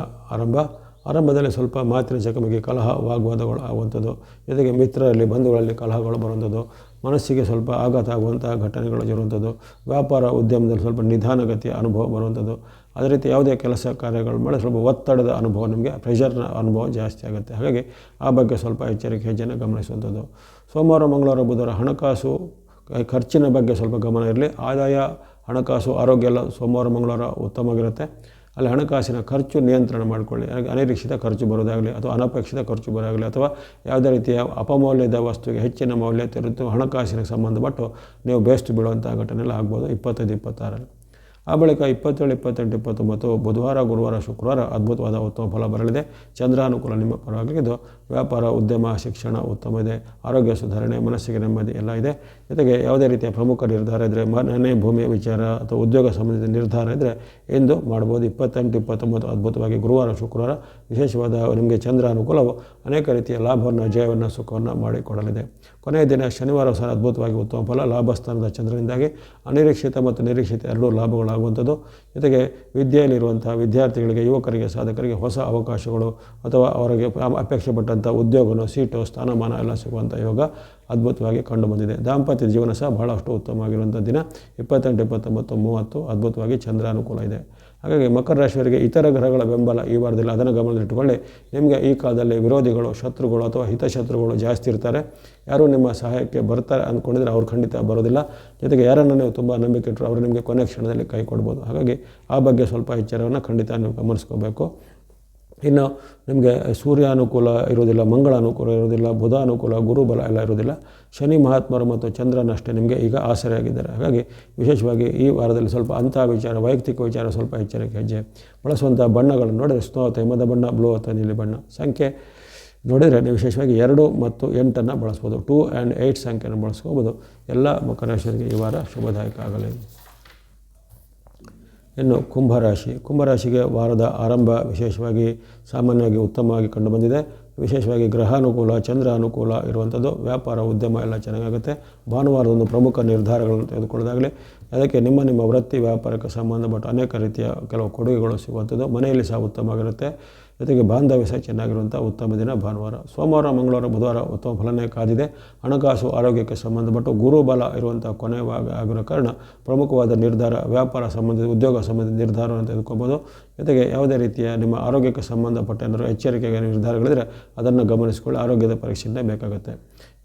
ಆರಂಭದಲ್ಲಿ ಸ್ವಲ್ಪ ಮಾತಿನ ಚಕಮಕಿ, ಕಲಹ, ವಾಗ್ವಾದಗಳು ಆಗುವಂಥದ್ದು. ಜೊತೆಗೆ ಮಿತ್ರರಲ್ಲಿ, ಬಂಧುಗಳಲ್ಲಿ ಕಲಹಗಳು ಬರುವಂಥದ್ದು. ಮನಸ್ಸಿಗೆ ಸ್ವಲ್ಪ ಆಘಾತ ಆಗುವಂಥ ಘಟನೆಗಳು ಇರುವಂಥದ್ದು. ವ್ಯಾಪಾರ, ಉದ್ಯಮದಲ್ಲಿ ಸ್ವಲ್ಪ ನಿಧಾನಗತಿಯ ಅನುಭವ ಬರುವಂಥದ್ದು. ಅದೇ ರೀತಿ ಯಾವುದೇ ಕೆಲಸ ಕಾರ್ಯಗಳು ಮಾಡಿ ಸ್ವಲ್ಪ ಒತ್ತಡದ ಅನುಭವ, ನಿಮಗೆ ಪ್ರೆಷರ್ನ ಅನುಭವ ಜಾಸ್ತಿ ಆಗುತ್ತೆ. ಹಾಗಾಗಿ ಆ ಬಗ್ಗೆ ಸ್ವಲ್ಪ ಎಚ್ಚರಿಕೆ, ಹೆಜ್ಜೆಯನ್ನು ಗಮನಿಸುವಂಥದ್ದು. ಸೋಮವಾರ, ಮಂಗಳವಾರ, ಬುಧವಾರ ಹಣಕಾಸು ಖರ್ಚಿನ ಬಗ್ಗೆ ಸ್ವಲ್ಪ ಗಮನ ಇರಲಿ. ಆದಾಯ, ಹಣಕಾಸು, ಆರೋಗ್ಯ ಎಲ್ಲ ಸೋಮವಾರ, ಮಂಗಳವಾರ ಉತ್ತಮವಾಗಿರುತ್ತೆ. ಅಲ್ಲಿ ಹಣಕಾಸಿನ ಖರ್ಚು ನಿಯಂತ್ರಣ ಮಾಡಿಕೊಳ್ಳಿ. ಅನಿರೀಕ್ಷಿತ ಖರ್ಚು ಬರೋದಾಗಲಿ ಅಥವಾ ಅನಪೇಕ್ಷಿತ ಖರ್ಚು ಬರೋದಾಗಲಿ ಅಥವಾ ಯಾವುದೇ ರೀತಿಯ ಅಪಮೌಲ್ಯದ ವಸ್ತುವಿಗೆ ಹೆಚ್ಚಿನ ಮೌಲ್ಯ ತೆರೆದು ಹಣಕಾಸಿನ ಸಂಬಂಧಪಟ್ಟು ನೀವು ಬೇಸ್ಟ್ ಬೀಳುವಂಥ ಘಟನೆ ಎಲ್ಲ ಆಗ್ಬೋದು 25, 26ರಲ್ಲಿ. ಆ ಬಳಿಕ 27, 28, 29 ಬುಧವಾರ, ಗುರುವಾರ, ಶುಕ್ರವಾರ ಅದ್ಭುತವಾದ ಉತ್ತಮ ಫಲ ಬರಲಿದೆ. ಚಂದ್ರಾನುಕೂಲ ನಿಮ್ಮ ಪರವಾಗಿದ್ದು ವ್ಯಾಪಾರ, ಉದ್ಯಮ, ಶಿಕ್ಷಣ ಉತ್ತಮ ಇದೆ. ಆರೋಗ್ಯ ಸುಧಾರಣೆ, ಮನಸ್ಸಿಗೆ ನೆಮ್ಮದಿ ಎಲ್ಲ ಇದೆ. ಜೊತೆಗೆ ಯಾವುದೇ ರೀತಿಯ ಪ್ರಮುಖ ನಿರ್ಧಾರ ಇದ್ದರೆ, ಮನೆ ಭೂಮಿಯ ವಿಚಾರ ಅಥವಾ ಉದ್ಯೋಗ ಸಂಬಂಧಿತ ನಿರ್ಧಾರ ಇದ್ದರೆ ಎಂದು ಮಾಡ್ಬೋದು. 28, 29 ಅದ್ಭುತವಾಗಿ ಗುರುವಾರ, ಶುಕ್ರವಾರ ವಿಶೇಷವಾದ ನಿಮಗೆ ಚಂದ್ರ ಅನುಕೂಲವು ಅನೇಕ ರೀತಿಯ ಲಾಭವನ್ನು, ಜಯವನ್ನು, ಸುಖವನ್ನು ಮಾಡಿಕೊಡಲಿದೆ. ಕೊನೆಯ ದಿನ ಶನಿವಾರ ಸಹ ಅದ್ಭುತವಾಗಿ ಉತ್ತಮ ಫಲ. ಲಾಭಸ್ಥಾನದ ಚಂದ್ರನಿಂದಾಗಿ ಅನಿರೀಕ್ಷಿತ ಮತ್ತು ನಿರೀಕ್ಷಿತ ಎರಡೂ ಲಾಭಗಳಾಗುವಂಥದ್ದು. ಜೊತೆಗೆ ವಿದ್ಯೆಯಲ್ಲಿರುವಂಥ ವಿದ್ಯಾರ್ಥಿಗಳಿಗೆ, ಯುವಕರಿಗೆ, ಸಾಧಕರಿಗೆ ಹೊಸ ಅವಕಾಶಗಳು ಅಥವಾ ಅವರಿಗೆ ಅಪೇಕ್ಷೆ ಪಟ್ಟಂಥ ಉದ್ಯೋಗನೋ, ಸೀಟು, ಸ್ಥಾನಮಾನ ಎಲ್ಲ ಸಿಗುವಂಥ ಯೋಗ ಅದ್ಭುತವಾಗಿ ಕಂಡುಬಂದಿದೆ. ದಾಂಪತ್ಯ ಜೀವನ ಸಹ ಬಹಳಷ್ಟು ಉತ್ತಮವಾಗಿರುವಂಥ ದಿನ 28, 29, 30 ಅದ್ಭುತವಾಗಿ ಚಂದ್ರಾನುಕೂಲ ಇದೆ. ಹಾಗಾಗಿ ಮಕರ ರಾಶಿಯವರಿಗೆ ಇತರ ಗ್ರಹಗಳ ಬೆಂಬಲ ಈ ವಾರದಲ್ಲಿ ಅದನ್ನು ಗಮನದಲ್ಲಿಟ್ಟುಕೊಳ್ಳಿ. ನಿಮಗೆ ಈ ಕಾಲದಲ್ಲಿ ವಿರೋಧಿಗಳು, ಶತ್ರುಗಳು ಅಥವಾ ಹಿತಶತ್ರುಗಳು ಜಾಸ್ತಿ ಇರ್ತಾರೆ. ಯಾರು ನಿಮ್ಮ ಸಹಾಯಕ್ಕೆ ಬರ್ತಾರೆ ಅಂದ್ಕೊಂಡಿದ್ರೆ ಅವ್ರು ಖಂಡಿತ ಬರೋದಿಲ್ಲ. ಜೊತೆಗೆ ಯಾರನ್ನು ನೀವು ತುಂಬ ನಂಬಿಕೆ ಇಟ್ಟರು ಅವರು ನಿಮಗೆ ಕೊನೆ ಕ್ಷಣದಲ್ಲಿ ಕೈ ಕೊಡ್ಬೋದು. ಹಾಗಾಗಿ ಆ ಬಗ್ಗೆ ಸ್ವಲ್ಪ ಎಚ್ಚರವನ್ನು ಖಂಡಿತ ನೀವು ಗಮನಿಸ್ಕೋಬೇಕು. ಇನ್ನು ನಿಮಗೆ ಸೂರ್ಯ ಅನುಕೂಲ ಇರೋದಿಲ್ಲ, ಮಂಗಳ ಅನುಕೂಲ ಇರೋದಿಲ್ಲ, ಬುಧ ಅನುಕೂಲ, ಗುರುಬಲ ಎಲ್ಲ ಇರೋದಿಲ್ಲ. ಶನಿ ಮಹಾತ್ಮರು ಮತ್ತು ಚಂದ್ರನಷ್ಟೇ ನಿಮಗೆ ಈಗ ಆಸರೆಯಾಗಿದ್ದಾರೆ. ಹಾಗಾಗಿ ವಿಶೇಷವಾಗಿ ಈ ವಾರದಲ್ಲಿ ಸ್ವಲ್ಪ ಅಂಥ ವಿಚಾರ, ವೈಯಕ್ತಿಕ ವಿಚಾರ ಸ್ವಲ್ಪ ಎಚ್ಚರಿಕೆ ಹೆಜ್ಜೆ. ಬಳಸುವಂಥ ಬಣ್ಣಗಳನ್ನು ನೋಡಿದರೆ ಸ್ನೋ ಅಥವಾ ಹಿಮದ ಬಣ್ಣ, ಬ್ಲೂ ಅಥವಾ ನೀಲಿ ಬಣ್ಣ. ಸಂಖ್ಯೆ ನೋಡಿದರೆ ನೀವು ವಿಶೇಷವಾಗಿ 2 ಮತ್ತು 8 ಬಳಸ್ಬೋದು. 2 ಆ್ಯಂಡ್ 8 ಸಂಖ್ಯೆಯನ್ನು ಬಳಸ್ಕೋಬೋದು. ಎಲ್ಲ ಮಕರ ರಾಶಿಯವರಿಗೆ ಈ ವಾರ ಶುಭದಾಯಕ ಆಗಲಿ. ಇನ್ನು ಕುಂಭರಾಶಿಗೆ ವಾರದ ಆರಂಭ ವಿಶೇಷವಾಗಿ ಸಾಮಾನ್ಯವಾಗಿ ಉತ್ತಮವಾಗಿ ಕಂಡುಬಂದಿದೆ. ವಿಶೇಷವಾಗಿ ಗ್ರಹಾನುಕೂಲ, ಚಂದ್ರ ಅನುಕೂಲ ಇರುವಂಥದ್ದು. ವ್ಯಾಪಾರ, ಉದ್ಯಮ ಎಲ್ಲ ಚೆನ್ನಾಗಾಗುತ್ತೆ. ಭಾನುವಾರದೊಂದು ಪ್ರಮುಖ ನಿರ್ಧಾರಗಳನ್ನು ತೆಗೆದುಕೊಳ್ಳೋದಾಗಲಿ, ಅದಕ್ಕೆ ನಿಮ್ಮ ವೃತ್ತಿ ವ್ಯಾಪಾರಕ್ಕೆ ಸಂಬಂಧಪಟ್ಟ ಅನೇಕ ರೀತಿಯ ಕೆಲವು ಕೊಡುಗೆಗಳು ಸಿಗುವಂಥದ್ದು. ಮನೆಯಲ್ಲಿ ಸಹ ಉತ್ತಮವಾಗಿರುತ್ತೆ. ಜೊತೆಗೆ ಬಾಂಧವ್ಯ ಸಹ ಚೆನ್ನಾಗಿರುವಂಥ ಉತ್ತಮ ದಿನ ಭಾನುವಾರ. ಸೋಮವಾರ, ಮಂಗಳವಾರ, ಬುಧವಾರ ಉತ್ತಮ ಫಲನೇ ಕಾದಿದೆ. ಹಣಕಾಸು, ಆರೋಗ್ಯಕ್ಕೆ ಸಂಬಂಧಪಟ್ಟು ಗುರುಬಲ ಇರುವಂಥ ಕೊನೆ ಆಗಿರೋ ಕಾರಣ ಪ್ರಮುಖವಾದ ನಿರ್ಧಾರ, ವ್ಯಾಪಾರ ಸಂಬಂಧಿತ, ಉದ್ಯೋಗ ಸಂಬಂಧಿತ ನಿರ್ಧಾರವನ್ನು ತೆಗೆದುಕೋಬೋದು. ಜೊತೆಗೆ ಯಾವುದೇ ರೀತಿಯ ನಿಮ್ಮ ಆರೋಗ್ಯಕ್ಕೆ ಸಂಬಂಧಪಟ್ಟ ಏನಾದರೂ ಎಚ್ಚರಿಕೆಗೆ ನಿರ್ಧಾರಗಳಿದ್ದರೆ ಅದನ್ನು ಗಮನಿಸಿಕೊಳ್ಳಿ. ಆರೋಗ್ಯದ ಪರೀಕ್ಷೆಯೇ ಬೇಕಾಗುತ್ತೆ.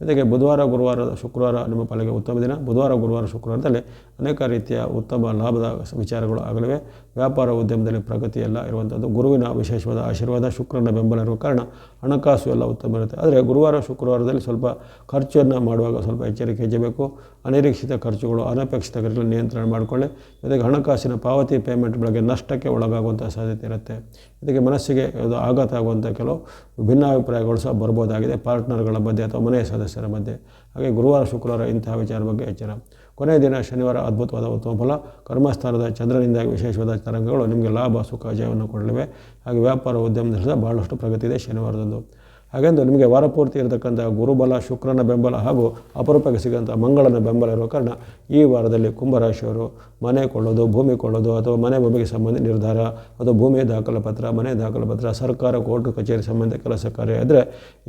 ಜೊತೆಗೆ ಬುಧವಾರ, ಗುರುವಾರ, ಶುಕ್ರವಾರ ನಿಮ್ಮ ಪಾಲಿಗೆ ಉತ್ತಮ ದಿನ. ಬುಧವಾರ, ಗುರುವಾರ, ಶುಕ್ರವಾರದಲ್ಲಿ ಅನೇಕ ರೀತಿಯ ಉತ್ತಮ ಲಾಭದ ವಿಚಾರಗಳು ಆಗಲಿವೆ. ವ್ಯಾಪಾರ, ಉದ್ಯಮದಲ್ಲಿ ಪ್ರಗತಿ ಎಲ್ಲ ಇರುವಂಥದ್ದು. ಗುರುವಿನ ವಿಶೇಷವಾದ ಆಶೀರ್ವಾದ, ಶುಕ್ರನ ಬೆಂಬಲ ಇರುವ ಕಾರಣ ಹಣಕಾಸು ಎಲ್ಲ ಉತ್ತಮ ಇರುತ್ತೆ. ಆದರೆ ಗುರುವಾರ, ಶುಕ್ರವಾರದಲ್ಲಿ ಸ್ವಲ್ಪ ಖರ್ಚನ್ನು ಮಾಡುವಾಗ ಸ್ವಲ್ಪ ಎಚ್ಚರಿಕೆ ಹೆಚ್ಚಬೇಕು. ಅನಿರೀಕ್ಷಿತ ಖರ್ಚುಗಳು, ಅನಪೇಕ್ಷಿತ ಖರ್ಚುಗಳು ನಿಯಂತ್ರಣ ಮಾಡಿಕೊಳ್ಳಿ. ಜೊತೆಗೆ ಹಣಕಾಸಿನ ಪಾವತಿ ಪೇಮೆಂಟ್ಗಳಿಗೆ ನಷ್ಟಕ್ಕೆ ಒಳಗಾಗುವಂಥ ಸಾಧ್ಯತೆ ಇರುತ್ತೆ. ಜೊತೆಗೆ ಮನಸ್ಸಿಗೆ ಆಘಾತ ಆಗುವಂಥ ಕೆಲವು ಭಿನ್ನಾಭಿಪ್ರಾಯಗಳು ಸಹ ಬರ್ಬೋದಾಗಿದೆ, ಪಾರ್ಟ್ನರ್ಗಳ ಮಧ್ಯೆ ಅಥವಾ ಮನೆಯ ಸದಸ್ಯರ ಮಧ್ಯೆ. ಹಾಗೆ ಗುರುವಾರ, ಶುಕ್ರವಾರ ಇಂತಹ ವಿಚಾರ ಬಗ್ಗೆ ಎಚ್ಚರ. ಕೊನೆಯ ದಿನ ಶನಿವಾರ ಅದ್ಭುತವಾದ ಉತ್ತಮ ಫಲ. ಕರ್ಮಸ್ಥಾನದ ಚಂದ್ರನಿಂದಾಗಿ ವಿಶೇಷವಾದ ತರಂಗಗಳು ನಿಮಗೆ ಲಾಭ, ಸುಖ, ಜಯವನ್ನು ಕೊಡಲಿವೆ. ಹಾಗೆ ವ್ಯಾಪಾರ, ಉದ್ಯಮದಲ್ಲಿ ಸಹ ಬಹಳಷ್ಟು ಪ್ರಗತಿ ಇದೆ ಶನಿವಾರದಂದು. ಹಾಗೆಂದು ನಿಮಗೆ ವಾರಪೂರ್ತಿ ಇರತಕ್ಕಂಥ ಗುರುಬಲ, ಶುಕ್ರನ ಬೆಂಬಲ ಹಾಗೂ ಅಪರೂಪಕ್ಕೆ ಸಿಗೋಂಥ ಮಂಗಳನ ಬೆಂಬಲ ಇರುವ ಕಾರಣ ಈ ವಾರದಲ್ಲಿ ಕುಂಭರಾಶಿಯವರು ಮನೆ ಕೊಳ್ಳೋದು, ಭೂಮಿ ಕೊಳ್ಳೋದು ಅಥವಾ ಮನೆ ಭೂಮಿಗೆ ಸಂಬಂಧಿತ ನಿರ್ಧಾರ ಅಥವಾ ಭೂಮಿ ದಾಖಲೆ ಪತ್ರ, ಮನೆ ದಾಖಲೆ ಪತ್ರ, ಸರ್ಕಾರ, ಕೋರ್ಟ್ ಕಚೇರಿ ಸಂಬಂಧ ಕೆಲಸ ಕಾರ್ಯ ಇದ್ದರೆ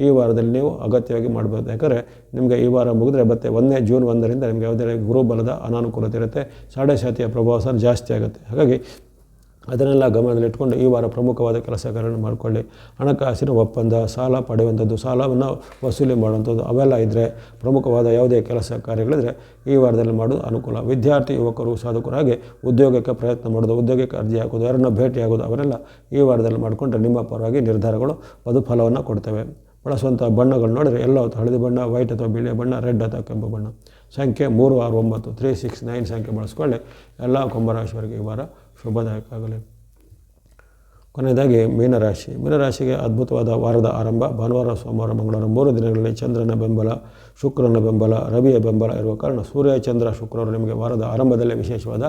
ಈ ವಾರದಲ್ಲಿ ನೀವು ಅಗತ್ಯವಾಗಿ ಮಾಡಬಹುದು. ಯಾಕಂದರೆ ನಿಮಗೆ ಈ ವಾರ ಮುಗಿದ್ರೆ ಮತ್ತೆ ಜೂನ್ 1ರಿಂದ ನಿಮಗೆ ಯಾವುದೇ ಗುರುಬಲದ ಅನಾನುಕೂಲತೆ ಇರುತ್ತೆ. ಸಾಡೆ ಸಾತಿಯ ಪ್ರಭಾವ ಸಹ ಜಾಸ್ತಿ ಆಗುತ್ತೆ. ಹಾಗಾಗಿ ಅದನ್ನೆಲ್ಲ ಗಮನದಲ್ಲಿಟ್ಕೊಂಡು ಈ ವಾರ ಪ್ರಮುಖವಾದ ಕೆಲಸ ಕಾರ್ಯಗಳನ್ನು ಮಾಡಿಕೊಳ್ಳಿ. ಹಣಕಾಸಿನ ಒಪ್ಪಂದ, ಸಾಲ ಪಡೆಯುವಂಥದ್ದು, ಸಾಲವನ್ನು ವಸೂಲಿ ಮಾಡುವಂಥದ್ದು ಅವೆಲ್ಲ ಇದ್ದರೆ, ಪ್ರಮುಖವಾದ ಯಾವುದೇ ಕೆಲಸ ಕಾರ್ಯಗಳಿದ್ರೆ ಈ ವಾರದಲ್ಲಿ ಮಾಡೋದು ಅನುಕೂಲ. ವಿದ್ಯಾರ್ಥಿ, ಯುವಕರು, ಸಾಧಕರಾಗಿ ಉದ್ಯೋಗಕ್ಕೆ ಪ್ರಯತ್ನ ಮಾಡೋದು, ಉದ್ಯೋಗಕ್ಕೆ ಅರ್ಜಿ ಹಾಕೋದು, ಯಾರನ್ನ ಭೇಟಿಯಾಗೋದು ಅವರೆಲ್ಲ ಈ ವಾರದಲ್ಲಿ ಮಾಡಿಕೊಂಡ್ರೆ ನಿಮ್ಮ ಪರವಾಗಿ ನಿರ್ಧಾರಗಳು ಫಲವನ್ನು ಕೊಡ್ತವೆ. ಬಳಸುವಂಥ ಬಣ್ಣಗಳು ನೋಡಿದರೆ ಎಲ್ಲೋ ಹಳದಿ ಬಣ್ಣ, ವೈಟ್ ಅಥವಾ ಬಿಳಿಯ ಬಣ್ಣ, ರೆಡ್ ಅಥವಾ ಕೆಂಪು ಬಣ್ಣ. ಸಂಖ್ಯೆ 3, 6, 9, 3, 6, 9 ಸಂಖ್ಯೆ ಬಳಸ್ಕೊಳ್ಳಿ. ಎಲ್ಲ ಕುಂಭರಾಶಿಯವರಿಗೆ ಈ ವಾರ ಶುಭದಾಯಕ ಆಗಲಿ. ಕೊನೆಯದಾಗಿ ಮೀನರಾಶಿಗೆ ಅದ್ಭುತವಾದ ವಾರದ ಆರಂಭ. ಭಾನುವಾರ, ಸೋಮವಾರ, ಮಂಗಳವಾರ 3 ದಿನಗಳಲ್ಲಿ ಚಂದ್ರನ ಬೆಂಬಲ, ಶುಕ್ರನ ಬೆಂಬಲ, ರವಿಯ ಬೆಂಬಲ ಇರುವ ಕಾರಣ ಸೂರ್ಯ, ಚಂದ್ರ, ಶುಕ್ರವರು ನಿಮಗೆ ವಾರದ ಆರಂಭದಲ್ಲೇ ವಿಶೇಷವಾದ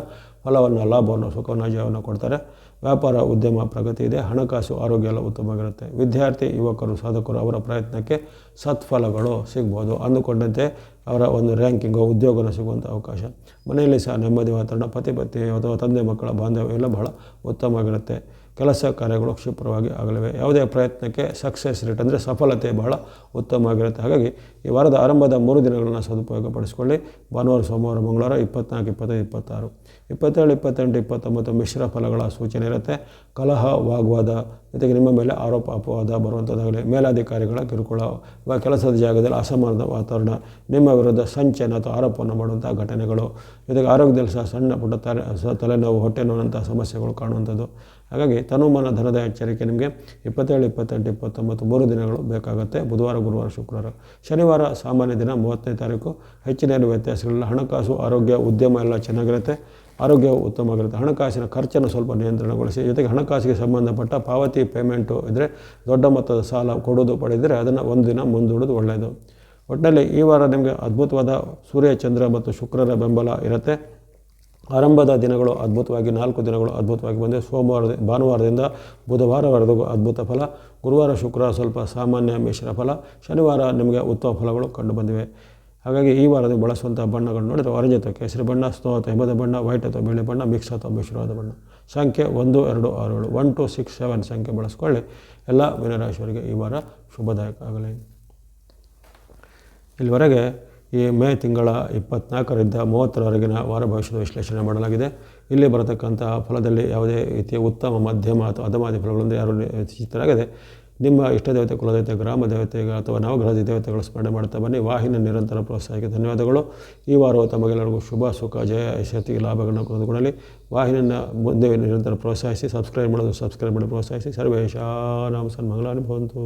ಫಲವನ್ನು, ಲಾಭವನ್ನು, ಸುಖವನ್ನು, ಜಯವನ್ನು ಕೊಡ್ತಾರೆ. ವ್ಯಾಪಾರ, ಉದ್ಯಮ ಪ್ರಗತಿ ಇದೆ. ಹಣಕಾಸು, ಆರೋಗ್ಯ ಎಲ್ಲ ಉತ್ತಮವಾಗಿರುತ್ತೆ. ವಿದ್ಯಾರ್ಥಿ, ಯುವಕರು, ಸಾಧಕರು ಅವರ ಪ್ರಯತ್ನಕ್ಕೆ ಸತ್ಫಲಗಳು ಸಿಗ್ಬೋದು. ಅಂದುಕೊಂಡಂತೆ ಅವರ ಒಂದು ರ್ಯಾಂಕಿಂಗು, ಉದ್ಯೋಗನ ಸಿಗುವಂಥ ಅವಕಾಶ. ಮನೆಯಲ್ಲಿ ಸಹ ನೆಮ್ಮದಿ ವಾತಾವರಣ, ಪತಿ ಅಥವಾ ತಂದೆ ಮಕ್ಕಳ ಬಾಂಧವ್ಯ ಎಲ್ಲ ಬಹಳ ಉತ್ತಮವಾಗಿರುತ್ತೆ. ಕೆಲಸ ಕಾರ್ಯಗಳು ಕ್ಷಿಪ್ರವಾಗಿ ಆಗಲಿವೆ. ಯಾವುದೇ ಪ್ರಯತ್ನಕ್ಕೆ ಸಕ್ಸಸ್ ರೇಟ್ ಅಂದರೆ ಸಫಲತೆ ಬಹಳ ಉತ್ತಮವಾಗಿರುತ್ತೆ. ಹಾಗಾಗಿ ಈ ವಾರದ ಆರಂಭದ 3 ದಿನಗಳನ್ನು ಸದುಪಯೋಗಪಡಿಸಿಕೊಳ್ಳಿ. ಭಾನುವಾರ, ಸೋಮವಾರ, ಮಂಗಳವಾರ 24, 25, 26, 27, 28, 29 ಮಿಶ್ರ ಫಲಗಳ ಸೂಚನೆ ಇರುತ್ತೆ. ಕಲಹ, ವಾಗ್ವಾದ, ಜೊತೆಗೆ ನಿಮ್ಮ ಮೇಲೆ ಆರೋಪ ಅಪವಾದ ಬರುವಂಥದ್ದಾಗಲಿ, ಮೇಲಾಧಿಕಾರಿಗಳ ಕಿರುಕುಳ, ಕೆಲಸದ ಜಾಗದಲ್ಲಿ ಅಸಮಾನದ ವಾತಾವರಣ, ನಿಮ್ಮ ವಿರುದ್ಧ ಸಂಚನ ಅಥವಾ ಆರೋಪವನ್ನು ಮಾಡುವಂಥ ಘಟನೆಗಳು, ಜೊತೆಗೆ ಆರೋಗ್ಯದಲ್ಲಿ ಸಹ ಸಣ್ಣ ಪುಟ್ಟ ತಲೆನೋವು, ಹೊಟ್ಟೆ ನೋವಂಥ ಸಮಸ್ಯೆಗಳು ಕಾಣುವಂಥದ್ದು. ಹಾಗಾಗಿ ತನುಮನ ಧನದ ಎಚ್ಚರಿಕೆ ನಿಮಗೆ 27, 28, 29 3 ದಿನಗಳು ಬೇಕಾಗುತ್ತೆ. ಬುಧವಾರ, ಗುರುವಾರ, ಶುಕ್ರವಾರ. ಶನಿವಾರ ಸಾಮಾನ್ಯ ದಿನ 30ನೇ ತಾರೀಕು. ಹೆಚ್ಚಿನ ವ್ಯತ್ಯಾಸಗಳಿಲ್ಲ. ಹಣಕಾಸು, ಆರೋಗ್ಯ, ಉದ್ಯಮ ಎಲ್ಲ ಚೆನ್ನಾಗಿರುತ್ತೆ. ಆರೋಗ್ಯವು ಉತ್ತಮವಾಗಿರುತ್ತೆ. ಹಣಕಾಸಿನ ಖರ್ಚನ್ನು ಸ್ವಲ್ಪ ನಿಯಂತ್ರಣಗೊಳಿಸಿ. ಜೊತೆಗೆ ಹಣಕಾಸಿಗೆ ಸಂಬಂಧಪಟ್ಟ ಪಾವತಿ ಪೇಮೆಂಟು ಇದ್ದರೆ, ದೊಡ್ಡ ಮೊತ್ತದ ಸಾಲ ಕೊಡೋದು ಪಡೆದರೆ ಅದನ್ನು 1 ದಿನ ಮುಂದೂಡೋದು ಒಳ್ಳೆಯದು. ಒಟ್ಟಿನಲ್ಲಿ ಈ ವಾರ ನಿಮಗೆ ಅದ್ಭುತವಾದ ಸೂರ್ಯ, ಚಂದ್ರ ಮತ್ತು ಶುಕ್ರರ ಬೆಂಬಲ ಇರುತ್ತೆ. ಆರಂಭದ ದಿನಗಳು ಅದ್ಭುತವಾಗಿ 4 ದಿನಗಳು ಅದ್ಭುತವಾಗಿ ಬಂದಿವೆ. ಭಾನುವಾರದಿಂದ ಬುಧವಾರವರೆಗೂ ಅದ್ಭುತ ಫಲ. ಗುರುವಾರ, ಶುಕ್ರವಾರ ಸ್ವಲ್ಪ ಸಾಮಾನ್ಯ ಮಿಶ್ರ ಫಲ. ಶನಿವಾರ ನಿಮಗೆ ಉತ್ತಮ ಫಲಗಳು ಕಂಡುಬಂದಿವೆ. ಹಾಗಾಗಿ ಈ ವಾರದಲ್ಲಿ ಬಳಸುವಂಥ ಬಣ್ಣಗಳು ನೋಡಿದರೆ ಆರೆಂಜ್ ಅಥವಾ ಕೇಸರಿ ಬಣ್ಣ, ಸ್ನೋ ಅಥವಾ ಹಿಮದ ಬಣ್ಣ, ವೈಟ್ ಅಥವಾ ಬಿಳಿ ಬಣ್ಣ, ಮಿಕ್ಸ್ ಅಥವಾ ಮಿಶ್ರವಾದ ಬಣ್ಣ. ಸಂಖ್ಯೆ 1, 2, 6, 7, 1, 2, 6, 7 ಸಂಖ್ಯೆ ಬಳಸ್ಕೊಳ್ಳಿ. ಎಲ್ಲ ಮೀನರಾಶಿಯವರಿಗೆ ಈ ವಾರ ಶುಭದಾಯಕ ಆಗಲಿ. ಇಲ್ಲಿವರೆಗೆ ಈ ಮೇ ತಿಂಗಳ 24ರಿಂದ 30ರವರೆಗಿನ ವಾರ ಭವಿಷ್ಯದ ವಿಶ್ಲೇಷಣೆ ಮಾಡಲಾಗಿದೆ. ಇಲ್ಲಿ ಬರತಕ್ಕಂಥ ಫಲದಲ್ಲಿ ಯಾವುದೇ ರೀತಿಯ ಉತ್ತಮ, ಮಧ್ಯಮ ಅಥವಾ ಅಧಮಾದಿ ಫಲಗಳಿಂದ ಯಾರು ಚಿತ್ತರಾಗದೆ ನಿಮ್ಮ ಇಷ್ಟ ದೇವತೆ, ಕುಲದೇವತೆ, ಗ್ರಾಮ ದೇವತೆ ಅಥವಾ ನವಗ್ರಹ ದೇವತೆಗಳು ಸ್ಮರಣೆ ಮಾಡ್ತಾ ಬನ್ನಿ. ವಾಹಿನಿಯ ನಿರಂತರ ಪ್ರೋತ್ಸಾಹಕ್ಕೆ ಧನ್ಯವಾದಗಳು. ಈ ವಾರವು ತಮಗೆಲ್ಲರಿಗೂ ಶುಭ, ಸುಖ, ಜಯ, ಯಶಸ್ವಿ, ಲಾಭಗಳನ್ನು ಕೊಂಡುಕೊಳ್ಳಲಿ. ವಾಹಿನಿಯನ್ನು ಮುಂದೆ ನಿರಂತರ ಪ್ರೋತ್ಸಾಹಿಸಿ, ಸಬ್ಸ್ಕ್ರೈಬ್ ಮಾಡಿ ಪ್ರೋತ್ಸಾಹಿಸಿ. ಸರ್ವೇಶಾನಾಂ ಸನ್ಮಂಗಳಾನಿ ಭವಂತು.